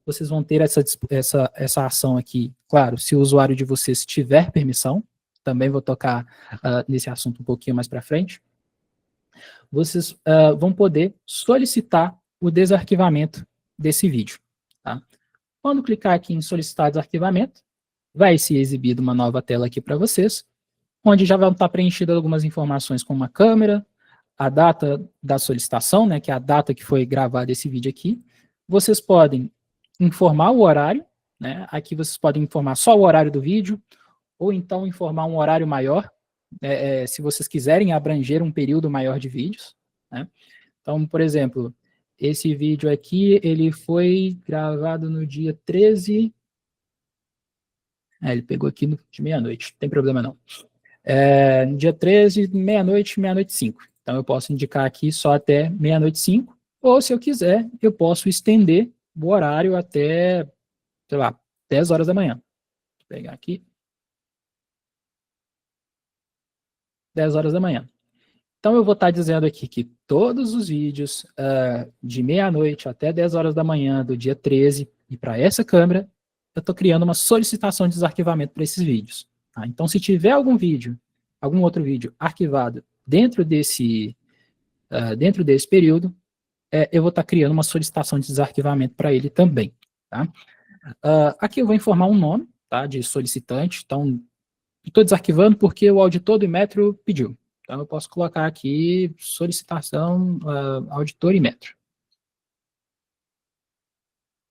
vocês vão ter essa ação aqui, claro, se o usuário de vocês tiver permissão. Também vou tocar nesse assunto um pouquinho mais para frente. Vocês vão poder solicitar o desarquivamento desse vídeo. Tá? Quando clicar aqui em solicitar desarquivamento, vai ser exibida uma nova tela aqui para vocês, onde já vão estar preenchidas algumas informações como a câmera, a data da solicitação, né, que é a data que foi gravado esse vídeo aqui. Vocês podem informar o horário, né, aqui vocês podem informar só o horário do vídeo, ou então informar um horário maior, se vocês quiserem abranger um período maior de vídeos. Né. Então, por exemplo, esse vídeo aqui, ele foi gravado no dia 13... ele pegou aqui de meia-noite, não tem problema não. No dia 13, meia-noite, meia-noite 5. Então, eu posso indicar aqui só até meia-noite 5, ou se eu quiser, eu posso estender o horário até, sei lá, 10 horas da manhã. Vou pegar aqui. 10 horas da manhã. Então, eu vou estar dizendo aqui que todos os vídeos de meia-noite até 10 horas da manhã do dia 13, e para essa câmera, eu estou criando uma solicitação de desarquivamento para esses vídeos. Tá? Então, se tiver algum outro vídeo arquivado dentro desse período, eu vou estar criando uma solicitação de desarquivamento para ele também. Tá? Aqui eu vou informar um nome, tá, de solicitante. Então, estou desarquivando porque o auditor do Inmetro pediu. Então, eu posso colocar aqui solicitação auditor Inmetro.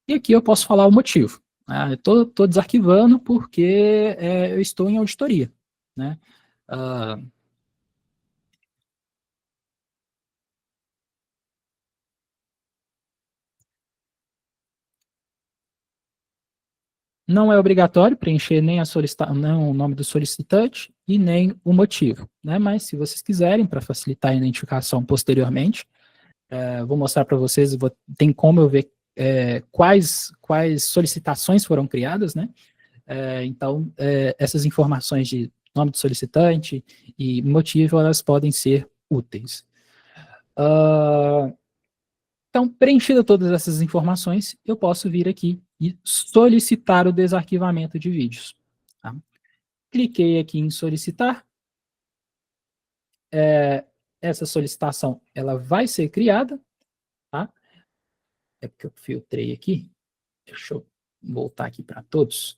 E aqui eu posso falar o motivo. Eu estou desarquivando porque eu estou em auditoria. Né? Não é obrigatório preencher nem o nome do solicitante e nem o motivo. Né? Mas se vocês quiserem, para facilitar a identificação posteriormente, vou mostrar para vocês, tem como eu ver quais solicitações foram criadas, né? Então, essas informações de nome do solicitante e motivo, elas podem ser úteis. Então, preenchida todas essas informações, eu posso vir aqui e solicitar o desarquivamento de vídeos. Tá? Cliquei aqui em solicitar. essa solicitação ela vai ser criada, tá? É porque eu filtrei aqui. Deixa eu voltar aqui para todos.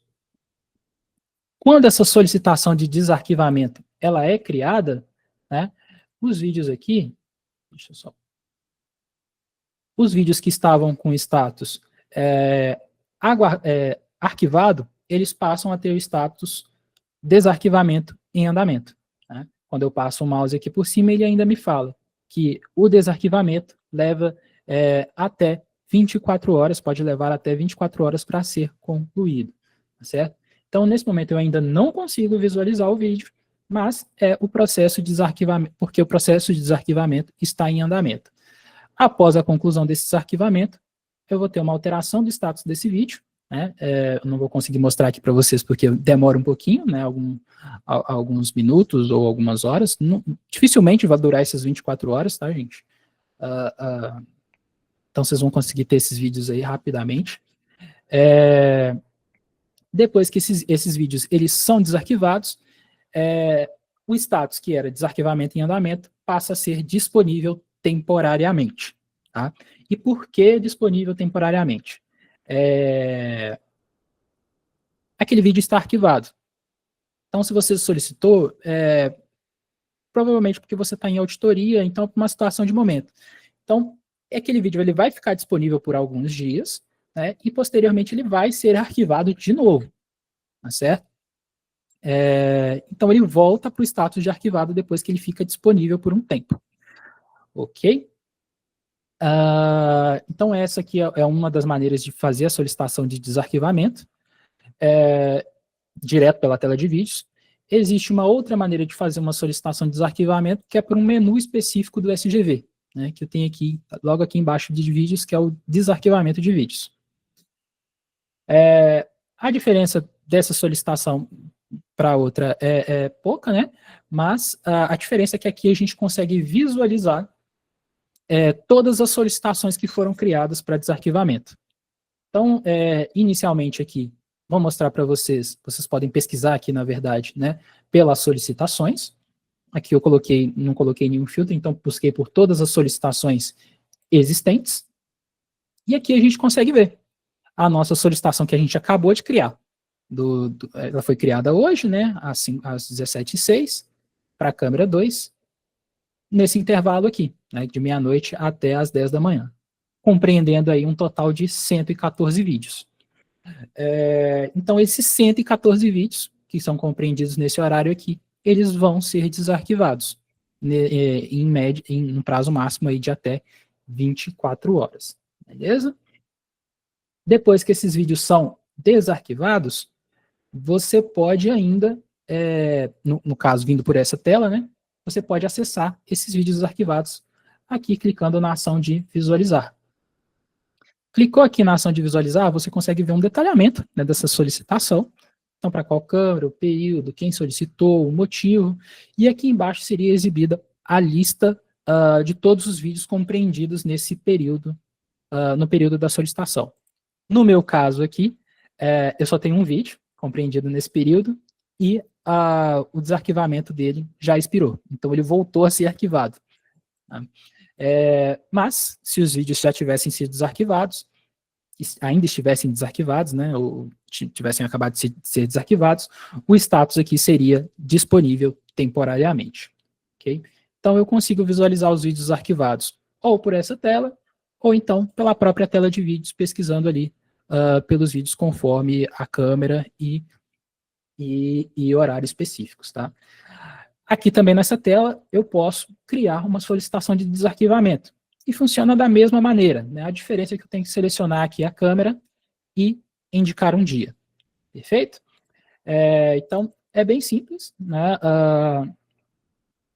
Quando essa solicitação de desarquivamento ela é criada, né, os vídeos aqui, deixa eu só, os vídeos que estavam com status arquivado, eles passam a ter o status desarquivamento em andamento. Né? Quando eu passo o mouse aqui por cima, ele ainda me fala que o desarquivamento leva até 24 horas, pode levar até 24 horas para ser concluído, tá certo? Então, nesse momento, eu ainda não consigo visualizar o vídeo, mas é o processo de desarquivamento, porque o processo de desarquivamento está em andamento. Após a conclusão desse desarquivamento, eu vou ter uma alteração do status desse vídeo, né? Eu não vou conseguir mostrar aqui para vocês porque demora um pouquinho, né? Alguns minutos ou algumas horas. Dificilmente vai durar essas 24 horas, tá, gente? Então vocês vão conseguir ter esses vídeos aí rapidamente. Depois que esses vídeos eles são desarquivados, o status que era desarquivamento em andamento passa a ser disponível temporariamente. Tá? E por que disponível temporariamente? Aquele vídeo está arquivado. Então, se você solicitou, provavelmente porque você está em auditoria, então, por uma situação de momento. Então, aquele vídeo ele vai ficar disponível por alguns dias, né, e posteriormente ele vai ser arquivado de novo, tá certo? Então, ele volta para o status de arquivado depois que ele fica disponível por um tempo. Ok? Então, essa aqui é uma das maneiras de fazer a solicitação de desarquivamento, direto pela tela de vídeos. Existe uma outra maneira de fazer uma solicitação de desarquivamento, que é por um menu específico do SGV, né, que eu tenho aqui, logo aqui embaixo de vídeos, que é o desarquivamento de vídeos. A diferença dessa solicitação para outra é pouca, né? Mas a diferença é que aqui a gente consegue visualizar todas as solicitações que foram criadas para desarquivamento. Então, inicialmente aqui, vou mostrar para vocês podem pesquisar aqui, na verdade, né, pelas solicitações. Aqui eu não coloquei nenhum filtro, então busquei por todas as solicitações existentes. E aqui a gente consegue ver a nossa solicitação que a gente acabou de criar. Ela foi criada hoje, né, às 17h06, para a câmera 2, nesse intervalo aqui, né, de meia-noite até às 10 da manhã, compreendendo aí um total de 114 vídeos. Então, esses 114 vídeos, que são compreendidos nesse horário aqui, eles vão ser desarquivados, em média, em um prazo máximo aí de até 24 horas. Beleza? Depois que esses vídeos são desarquivados, você pode ainda, no caso vindo por essa tela, né, você pode acessar esses vídeos arquivados aqui clicando na ação de visualizar. Clicou aqui na ação de visualizar, você consegue ver um detalhamento, né, dessa solicitação. Então, para qual câmera, o período, quem solicitou, o motivo. E aqui embaixo seria exibida a lista de todos os vídeos compreendidos nesse período, no período da solicitação. No meu caso aqui, eu só tenho um vídeo compreendido nesse período e o desarquivamento dele já expirou. Então, ele voltou a ser arquivado. Tá? Mas, se os vídeos já tivessem sido desarquivados, ainda estivessem desarquivados, né, ou tivessem acabado de ser desarquivados, o status aqui seria disponível temporariamente. Okay? Então, eu consigo visualizar os vídeos arquivados ou por essa tela, ou então pela própria tela de vídeos, pesquisando ali pelos vídeos conforme a câmera e horários específicos. Tá? Aqui também nessa tela, eu posso criar uma solicitação de desarquivamento. E funciona da mesma maneira. Né? A diferença é que eu tenho que selecionar aqui a câmera e indicar um dia. Perfeito? Então, é bem simples. Né?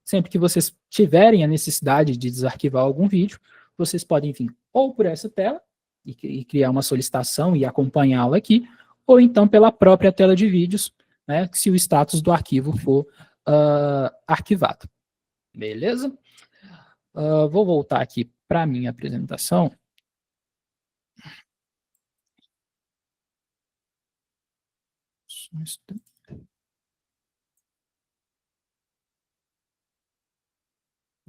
Sempre que vocês tiverem a necessidade de desarquivar algum vídeo, vocês podem vir ou por essa tela e criar uma solicitação e acompanhá-la aqui, ou então pela própria tela de vídeos, né, se o status do arquivo for arquivado. Beleza? Vou voltar aqui para a minha apresentação.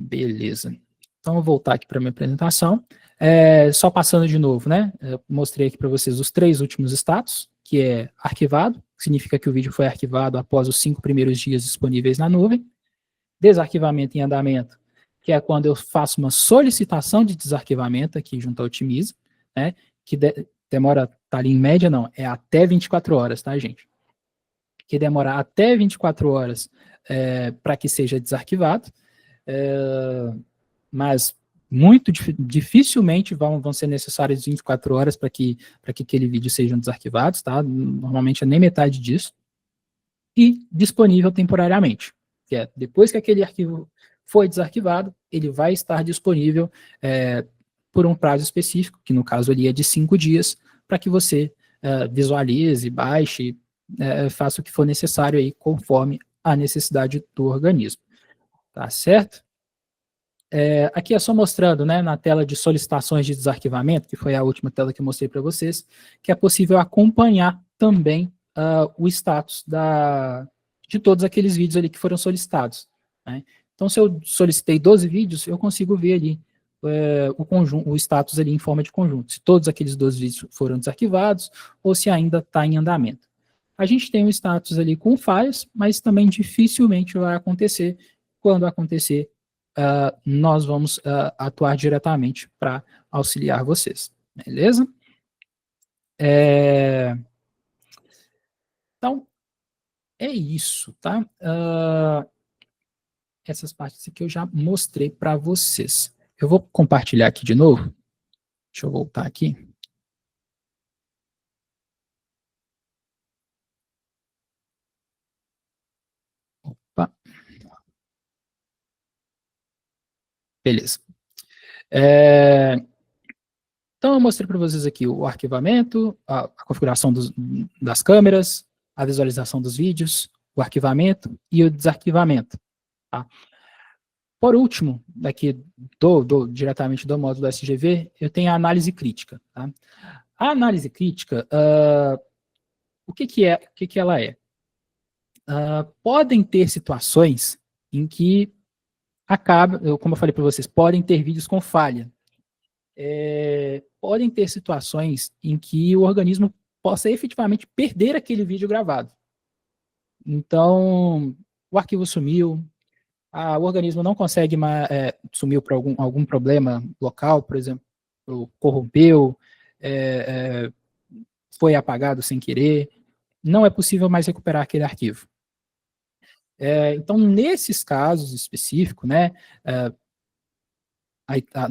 Beleza. Então, eu vou voltar aqui para minha apresentação. Só passando de novo, né? Eu mostrei aqui para vocês os 3 últimos status, que é arquivado, que significa que o vídeo foi arquivado após os 5 primeiros dias disponíveis na nuvem. Desarquivamento em andamento, que é quando eu faço uma solicitação de desarquivamento aqui junto ao Otimiza, né? Que demora, tá ali em média, não, é até 24 horas, tá, gente? Que demora até 24 horas para que seja desarquivado. Mas muito dificilmente vão ser necessárias 24 horas para que aquele vídeo seja desarquivado, tá? Normalmente é nem metade disso. E disponível temporariamente, que é depois que aquele arquivo foi desarquivado, ele vai estar disponível por um prazo específico, que no caso ali é de 5 dias, para que você visualize, baixe, faça o que for necessário aí, conforme a necessidade do organismo. Tá certo? Aqui é só mostrando, né, na tela de solicitações de desarquivamento, que foi a última tela que eu mostrei para vocês, que é possível acompanhar também o status de todos aqueles vídeos ali que foram solicitados, né? Então, se eu solicitei 12 vídeos, eu consigo ver ali o status ali em forma de conjunto, se todos aqueles 12 vídeos foram desarquivados ou se ainda está em andamento. A gente tem um status ali com falhas, mas também dificilmente vai acontecer. Quando acontecer, nós vamos atuar diretamente para auxiliar vocês, beleza? Então, é isso, tá? Essas partes aqui eu já mostrei para vocês. Eu vou compartilhar aqui de novo. Deixa eu voltar aqui. Opa. Beleza. Então, eu mostrei para vocês aqui o arquivamento, a configuração das câmeras, a visualização dos vídeos, o arquivamento e o desarquivamento. Tá? Por último, daqui diretamente do módulo do SGV, eu tenho a análise crítica. Tá? A análise crítica, o que ela é? Podem ter situações em que como eu falei para vocês, podem ter vídeos com falha. Podem ter situações em que o organismo possa efetivamente perder aquele vídeo gravado. Então, o arquivo sumiu, o organismo não consegue sumiu por algum problema local, por exemplo, corrompeu, foi apagado sem querer, não é possível mais recuperar aquele arquivo. Então, nesses casos específicos, né,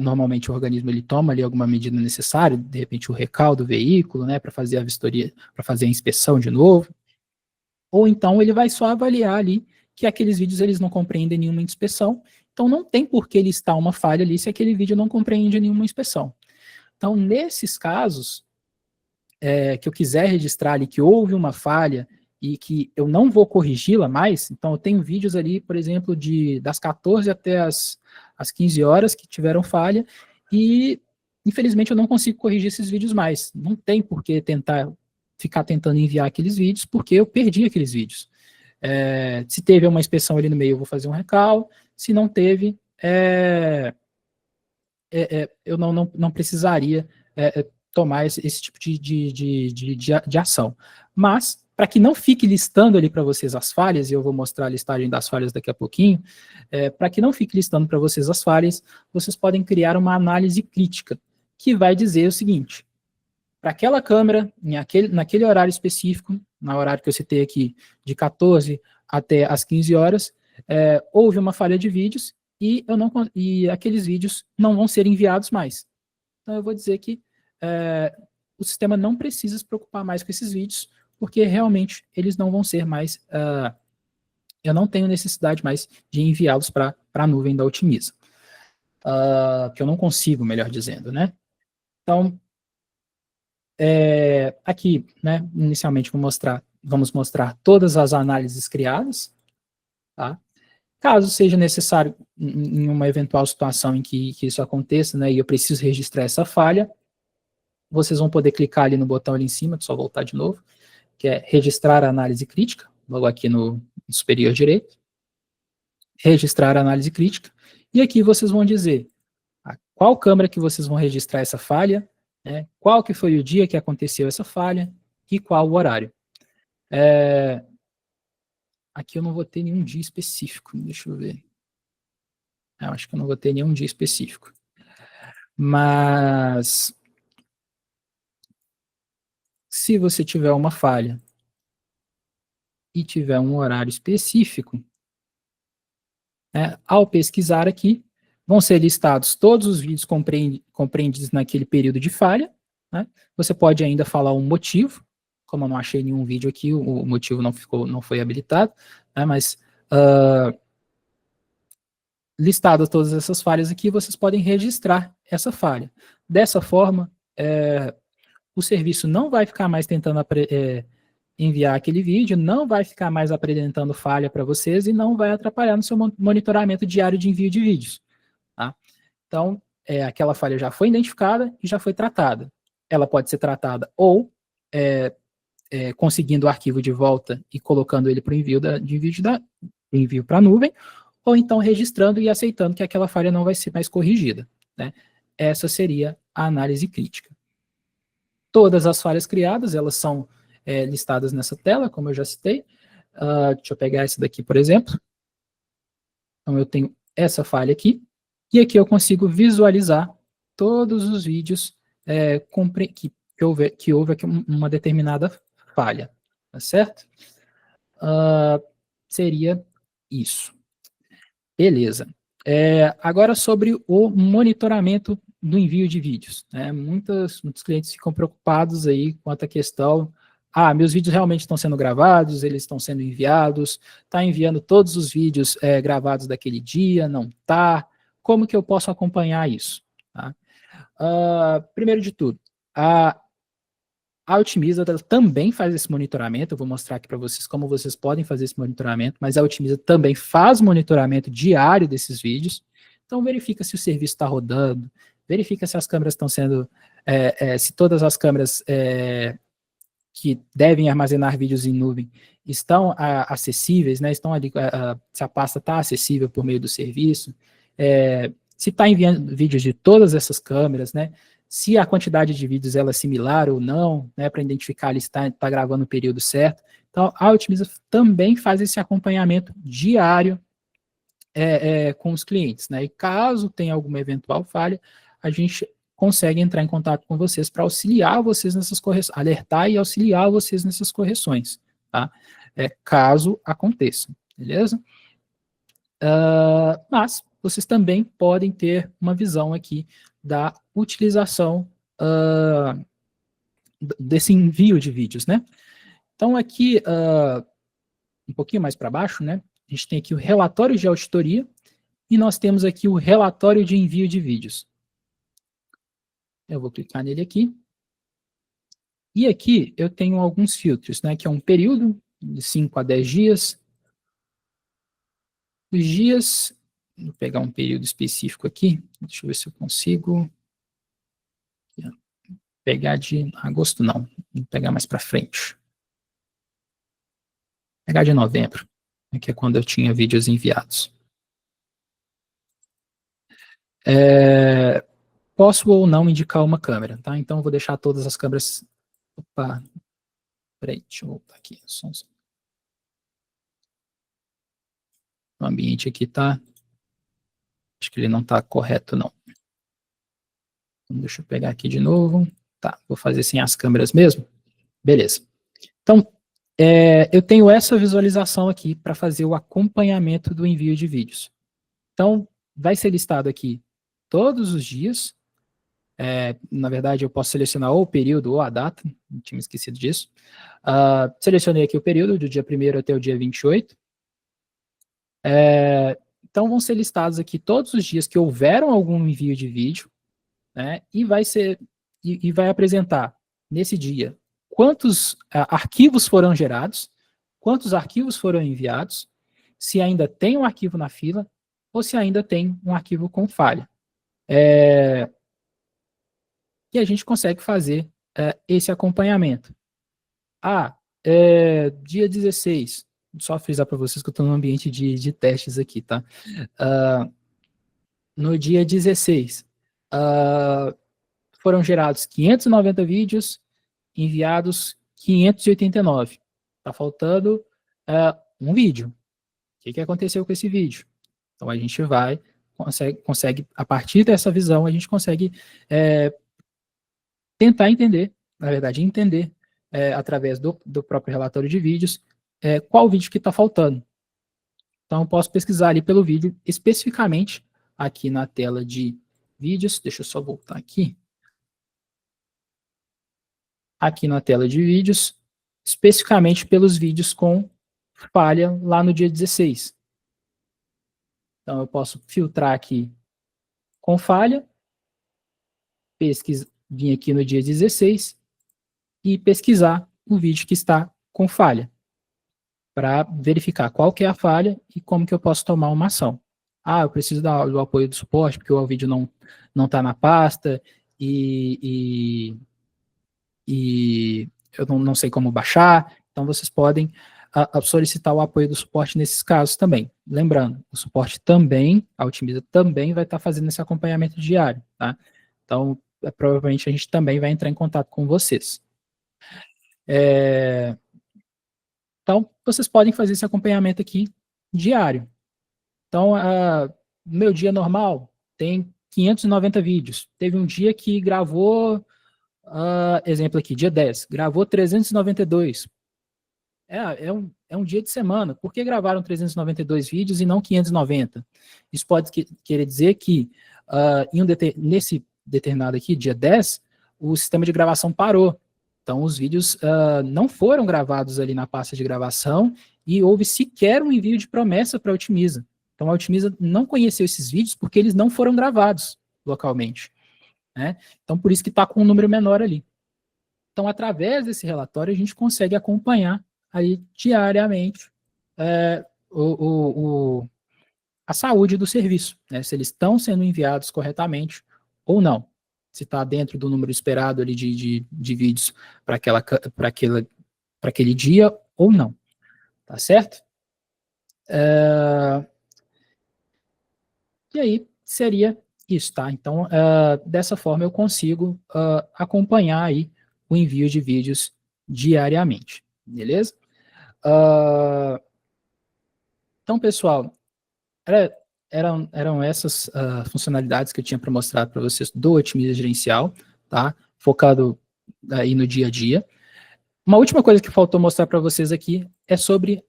normalmente o organismo ele toma ali alguma medida necessária, de repente o recaldo do veículo, né, para fazer a vistoria, para fazer a inspeção de novo, ou então ele vai só avaliar ali que aqueles vídeos eles não compreendem nenhuma inspeção, então não tem por que listar uma falha ali se aquele vídeo não compreende nenhuma inspeção. Então, nesses casos, que eu quiser registrar ali que houve uma falha e que eu não vou corrigi-la mais, então eu tenho vídeos ali, por exemplo, das 14 até as 15 horas que tiveram falha, e infelizmente eu não consigo corrigir esses vídeos mais. Não tem por que ficar tentando enviar aqueles vídeos, porque eu perdi aqueles vídeos. Se teve uma inspeção ali no meio, eu vou fazer um recal, se não teve, eu não precisaria tomar esse tipo de ação. Mas, para que não fique listando ali para vocês as falhas, e eu vou mostrar a listagem das falhas daqui a pouquinho, para que não fique listando para vocês as falhas, vocês podem criar uma análise crítica, que vai dizer o seguinte: para aquela câmera, naquele horário específico, no horário que eu citei aqui, de 14 até as 15 horas, houve uma falha de vídeos, e aqueles vídeos não vão ser enviados mais. Então eu vou dizer que o sistema não precisa se preocupar mais com esses vídeos, porque realmente eles não vão ser mais, eu não tenho necessidade mais de enviá-los para a nuvem da Otimiza. Que eu não consigo, melhor dizendo, né? Então, aqui, né, inicialmente vamos mostrar todas as análises criadas, tá? Caso seja necessário, em uma eventual situação em que isso aconteça, né, e eu preciso registrar essa falha, vocês vão poder clicar ali no botão ali em cima, só voltar de novo, que é registrar a análise crítica, logo aqui no superior direito, registrar a análise crítica, E aqui vocês vão dizer qual câmera que vocês vão registrar essa falha, né, qual que foi o dia que aconteceu essa falha e qual o horário. Aqui eu não vou ter nenhum dia específico, deixa eu ver. Eu acho que eu não vou ter nenhum dia específico. Mas se você tiver uma falha e tiver um horário específico, né, ao pesquisar aqui, vão ser listados todos os vídeos compreendidos naquele período de falha, né? Você pode ainda falar um motivo, como eu não achei nenhum vídeo aqui, o motivo não foi habilitado, né, mas listadas todas essas falhas aqui, vocês podem registrar essa falha. Dessa forma, o serviço não vai ficar mais tentando enviar aquele vídeo, não vai ficar mais apresentando falha para vocês e não vai atrapalhar no seu monitoramento diário de envio de vídeos. Tá? Então, aquela falha já foi identificada e já foi tratada. Ela pode ser tratada ou conseguindo o arquivo de volta e colocando ele para o envio para a nuvem, ou então registrando e aceitando que aquela falha não vai ser mais corrigida. Né? Essa seria a análise crítica. Todas as falhas criadas, elas são listadas nessa tela, como eu já citei. Deixa eu pegar essa daqui, por exemplo. Então, eu tenho essa falha aqui, e aqui eu consigo visualizar todos os vídeos que houve aqui uma determinada falha, tá certo? Seria isso. Beleza. Agora sobre o monitoramento do envio de vídeos. Né? Muitos clientes ficam preocupados aí quanto à questão, meus vídeos realmente estão sendo gravados, eles estão sendo enviados, está enviando todos os vídeos gravados daquele dia, não está? Como que eu posso acompanhar isso? Tá? Primeiro de tudo, a Otimiza também faz esse monitoramento, eu vou mostrar aqui para vocês como vocês podem fazer esse monitoramento, mas a Otimiza também faz monitoramento diário desses vídeos, então verifica se o serviço está rodando, verifica se as câmeras estão sendo, se todas as câmeras que devem armazenar vídeos em nuvem estão acessíveis, né, estão ali, se a pasta está acessível por meio do serviço, se está enviando vídeos de todas essas câmeras, né, se a quantidade de vídeos ela é similar ou não, né, para identificar ali se está gravando no período certo. Então, a Otimiza também faz esse acompanhamento diário com os clientes, né, e caso tenha alguma eventual falha, a gente consegue entrar em contato com vocês para auxiliar vocês nessas correções, alertar e auxiliar vocês nessas correções, tá? Caso aconteça, beleza? Mas vocês também podem ter uma visão aqui da utilização desse envio de vídeos, né? Então aqui, um pouquinho mais para baixo, né? A gente tem aqui o relatório de auditoria e nós temos aqui o relatório de envio de vídeos. Eu vou clicar nele aqui. E aqui eu tenho alguns filtros, né? Que é um período de 5 a 10 dias. Os dias, vou pegar um período específico aqui. Deixa eu ver se eu consigo pegar de agosto, não. Vou pegar mais para frente. Pegar de novembro, que é quando eu tinha vídeos enviados. Posso ou não indicar uma câmera, tá? Então eu vou deixar todas as câmeras. Opa, peraí, deixa eu voltar aqui. O ambiente aqui tá. Acho que ele não tá correto, não. Então, deixa eu pegar aqui de novo. Tá, vou fazer sem as câmeras mesmo. Beleza. Então, eu tenho essa visualização aqui para fazer o acompanhamento do envio de vídeos. Então, vai ser listado aqui todos os dias. Na verdade, eu posso selecionar ou o período ou a data. Não tinha esquecido disso. Selecionei aqui o período, do dia 1º até o dia 28. Então, vão ser listados aqui todos os dias que houveram algum envio de vídeo, né, e vai apresentar, nesse dia, quantos arquivos foram gerados, quantos arquivos foram enviados, se ainda tem um arquivo na fila, ou se ainda tem um arquivo com falha. E a gente consegue fazer esse acompanhamento. Dia 16, só frisar para vocês que eu estou no ambiente de testes aqui, tá? no dia 16, foram gerados 590 vídeos, enviados 589. Está faltando um vídeo. O que aconteceu com esse vídeo? Então, a gente consegue, a partir dessa visão, a gente consegue tentar entender, na verdade, entender, através do próprio relatório de vídeos, qual vídeo que está faltando. Então, eu posso pesquisar ali pelo vídeo, especificamente aqui na tela de vídeos. Deixa eu só voltar aqui. Aqui na tela de vídeos, especificamente pelos vídeos com falha lá no dia 16. Então, eu posso filtrar aqui com falha, vir aqui no dia 16 e pesquisar o vídeo que está com falha, para verificar qual que é a falha e como que eu posso tomar uma ação. Eu preciso do apoio do suporte, porque o vídeo não está na pasta e eu não sei como baixar. Então, vocês podem solicitar o apoio do suporte nesses casos também. Lembrando, o suporte também, a Otimiza também vai estar fazendo esse acompanhamento diário, tá? Então, provavelmente a gente também vai entrar em contato com vocês. Então, vocês podem fazer esse acompanhamento aqui diário. Então, no meu dia normal, tem 590 vídeos. Teve um dia que gravou, exemplo aqui, dia 10, gravou 392. É um dia de semana. Por que gravaram 392 vídeos e não 590? Isso pode querer dizer que nesse determinado aqui, dia 10, o sistema de gravação parou. Então, os vídeos não foram gravados ali na pasta de gravação e houve sequer um envio de promessa para a Otimiza. Então, a Otimiza não conheceu esses vídeos porque eles não foram gravados localmente, né? Então, por isso que está com um número menor ali. Então, através desse relatório, a gente consegue acompanhar aí diariamente a saúde do serviço, né? Se eles estão sendo enviados corretamente ou não. Se está dentro do número esperado ali de vídeos para aquele dia ou não. Tá certo? E aí seria isso, tá? Então, dessa forma eu consigo acompanhar aí o envio de vídeos diariamente, beleza? Então, pessoal, eram essas funcionalidades que eu tinha para mostrar para vocês do Otimiza Gerencial, tá? Focado aí no dia a dia. Uma última coisa que faltou mostrar para vocês aqui é sobre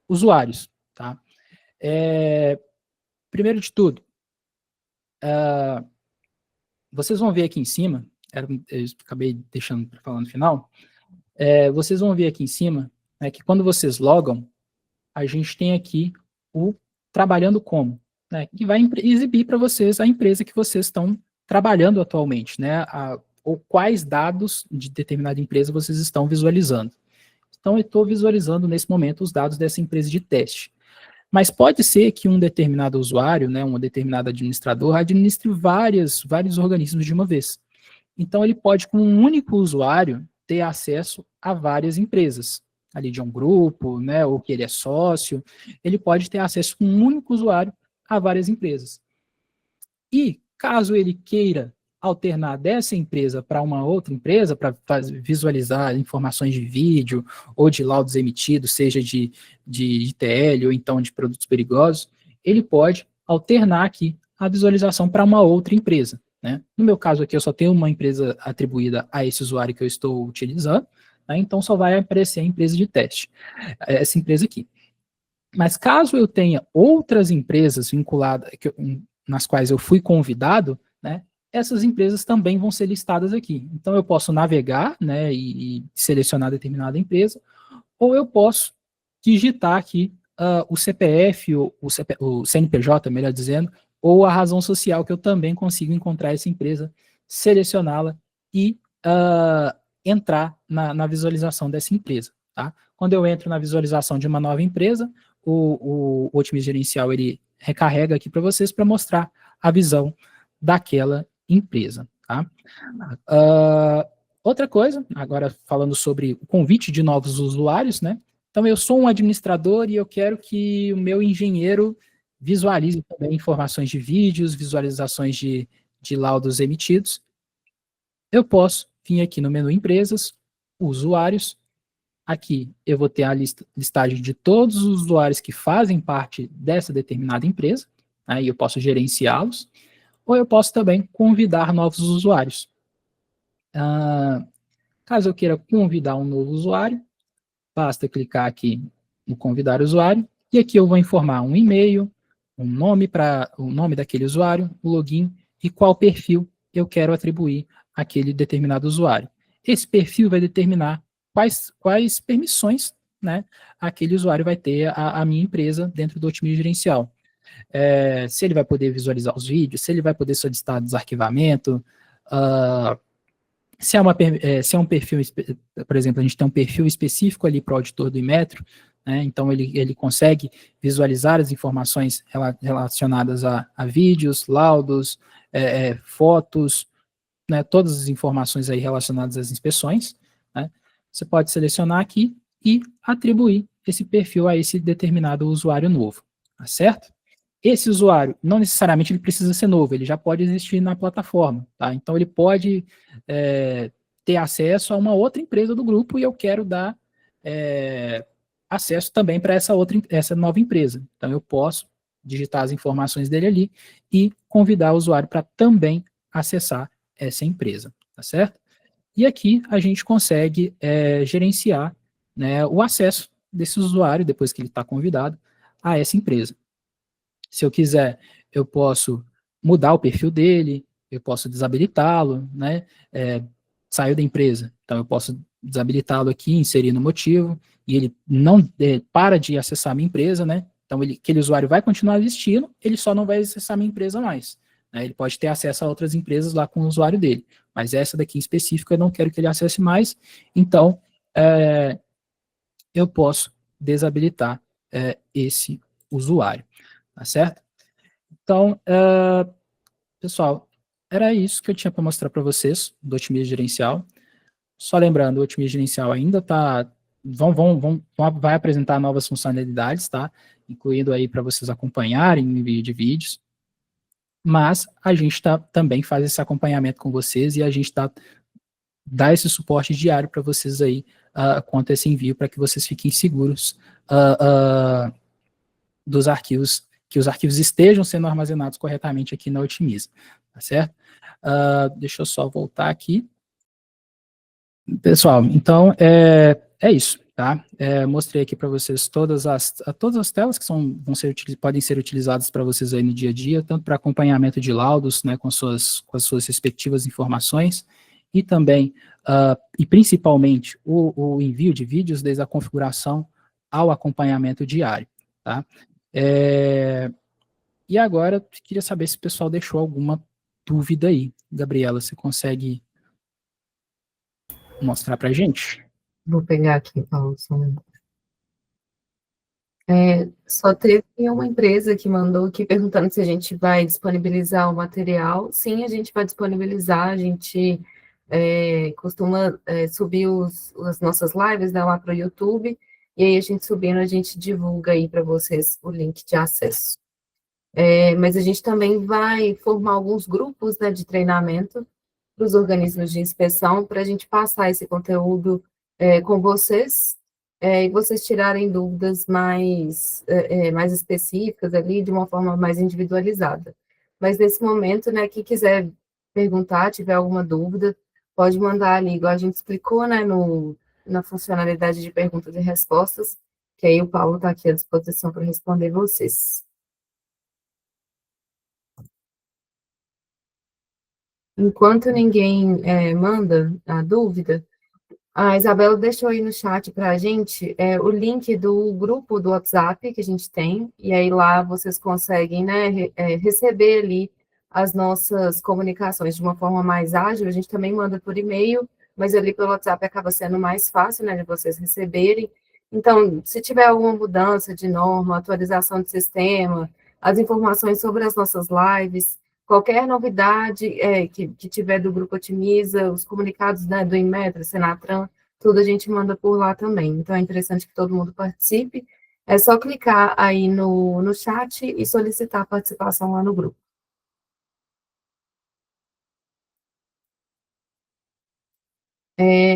usuários, tá? Primeiro de tudo, vocês vão ver aqui em cima, eu acabei deixando para falar no final, vocês vão ver aqui em cima, né, que quando vocês logam, a gente tem aqui o trabalhando como, né, que vai exibir para vocês a empresa que vocês estão trabalhando atualmente, né, ou quais dados de determinada empresa vocês estão visualizando. Então, eu estou visualizando nesse momento os dados dessa empresa de teste. Mas pode ser que um determinado usuário, né, um determinado administrador, administre vários organismos de uma vez. Então, ele pode, com um único usuário, ter acesso a várias empresas, ali de um grupo, né, ou que ele é sócio, ele pode ter acesso com um único usuário a várias empresas. E, caso ele queira alternar dessa empresa para uma outra empresa, para visualizar informações de vídeo ou de laudos emitidos, seja de ITL ou então de produtos perigosos, ele pode alternar aqui a visualização para uma outra empresa, né? No meu caso aqui, eu só tenho uma empresa atribuída a esse usuário que eu estou utilizando, né? Então só vai aparecer a empresa de teste, essa empresa aqui. Mas caso eu tenha outras empresas vinculadas, nas quais eu fui convidado, né, essas empresas também vão ser listadas aqui. Então, eu posso navegar, né, e selecionar determinada empresa, ou eu posso digitar aqui o CPF, o CNPJ, melhor dizendo, ou a razão social, que eu também consigo encontrar essa empresa, selecioná-la e entrar na visualização dessa empresa. Tá? Quando eu entro na visualização de uma nova empresa, o Otimiza Gerencial ele recarrega aqui para vocês para mostrar a visão daquela empresa. Tá? Outra coisa, agora falando sobre o convite de novos usuários, né? Então, eu sou um administrador e eu quero que o meu engenheiro visualize também informações de vídeos, visualizações de laudos emitidos. Eu posso vir aqui no menu Empresas, Usuários. Aqui eu vou ter a listagem de todos os usuários que fazem parte dessa determinada empresa, aí eu posso gerenciá-los, ou eu posso também convidar novos usuários. Caso eu queira convidar um novo usuário, basta clicar aqui no convidar usuário, e aqui eu vou informar um e-mail, o nome daquele usuário, o login e qual perfil eu quero atribuir àquele determinado usuário. Esse perfil vai determinar quais permissões, né, aquele usuário vai ter a minha empresa dentro do Otimizing Gerencial. Se ele vai poder visualizar os vídeos, se ele vai poder solicitar desarquivamento, se é um perfil, por exemplo, a gente tem um perfil específico ali para o auditor do Inmetro, né, então ele consegue visualizar as informações relacionadas a vídeos, laudos, fotos, né, todas as informações aí relacionadas às inspeções, né, você pode selecionar aqui e atribuir esse perfil a esse determinado usuário novo, tá certo? Esse usuário, não necessariamente ele precisa ser novo, ele já pode existir na plataforma, tá? Então ele pode ter acesso a uma outra empresa do grupo e eu quero dar acesso também para essa nova empresa. Então eu posso digitar as informações dele ali e convidar o usuário para também acessar essa empresa, tá certo? E aqui a gente consegue gerenciar, né, o acesso desse usuário, depois que ele está convidado, a essa empresa. Se eu quiser, eu posso mudar o perfil dele, eu posso desabilitá-lo, né, saiu da empresa, então eu posso desabilitá-lo aqui, inserir no motivo, e ele não para de acessar a minha empresa, né, então aquele usuário vai continuar existindo, ele só não vai acessar a minha empresa mais. Né, ele pode ter acesso a outras empresas lá com o usuário dele, mas essa daqui em específico eu não quero que ele acesse mais, então eu posso desabilitar esse usuário, tá certo? Então, pessoal, era isso que eu tinha para mostrar para vocês do Otimizing Gerencial. Só lembrando, o Otimizing Gerencial ainda está, vai apresentar novas funcionalidades, tá? Incluindo aí para vocês acompanharem o envio de vídeos. Mas a gente também faz esse acompanhamento com vocês e a gente dá esse suporte diário para vocês aí quanto a esse envio, para que vocês fiquem seguros dos arquivos, que os arquivos estejam sendo armazenados corretamente aqui na Otimiza, tá certo? Deixa eu só voltar aqui. Pessoal, então é isso, tá? Mostrei aqui para vocês todas as telas que podem ser utilizadas para vocês aí no dia a dia, tanto para acompanhamento de laudos, né, com as suas respectivas informações, e também, e principalmente, o envio de vídeos desde a configuração ao acompanhamento diário, tá? E agora, eu queria saber se o pessoal deixou alguma dúvida aí. Gabriela, você consegue mostrar para a gente? Vou pegar aqui, Paulo. Só teve uma empresa que mandou aqui perguntando se a gente vai disponibilizar o material. Sim, a gente vai disponibilizar, a gente costuma subir as nossas lives, né, lá para o YouTube, e aí a gente subindo, a gente divulga aí para vocês o link de acesso. Mas a gente também vai formar alguns grupos, né, de treinamento para os organismos de inspeção, para a gente passar esse conteúdo com vocês, e vocês tirarem dúvidas mais específicas ali, de uma forma mais individualizada. Mas nesse momento, né, quem quiser perguntar, tiver alguma dúvida, pode mandar ali, igual a gente explicou, né, na funcionalidade de perguntas e respostas, que aí o Paulo está aqui à disposição para responder vocês. Enquanto ninguém manda a dúvida, a Isabela deixou aí no chat para a gente o link do grupo do WhatsApp que a gente tem, e aí lá vocês conseguem, né, receber ali as nossas comunicações de uma forma mais ágil. A gente também manda por e-mail, mas ali pelo WhatsApp acaba sendo mais fácil, né, de vocês receberem. Então, se tiver alguma mudança de norma, atualização de sistema, as informações sobre as nossas lives, qualquer novidade que tiver do Grupo Otimiza, os comunicados, né, do Inmetro, Senatran, tudo a gente manda por lá também. Então, é interessante que todo mundo participe. É só clicar aí no chat e solicitar a participação lá no grupo.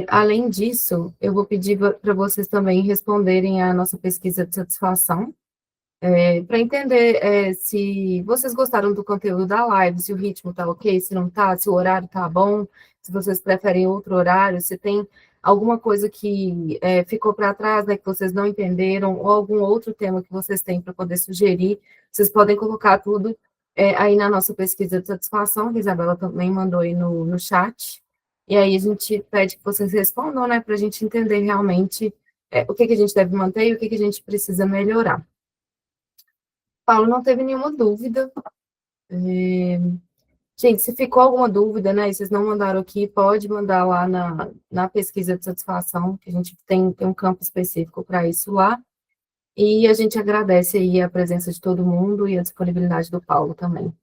Além disso, eu vou pedir para vocês também responderem a nossa pesquisa de satisfação, para entender se vocês gostaram do conteúdo da live, se o ritmo está ok, se não está, se o horário está bom, se vocês preferem outro horário, se tem alguma coisa que ficou para trás, né, que vocês não entenderam, ou algum outro tema que vocês têm para poder sugerir, vocês podem colocar tudo aí na nossa pesquisa de satisfação, que a Isabela também mandou aí no chat, e aí a gente pede que vocês respondam, né, para a gente entender realmente o que a gente deve manter e o que a gente precisa melhorar. Paulo, não teve nenhuma dúvida. Gente, se ficou alguma dúvida, né, e vocês não mandaram aqui, pode mandar lá na pesquisa de satisfação, que a gente tem um campo específico para isso lá. E a gente agradece aí a presença de todo mundo e a disponibilidade do Paulo também.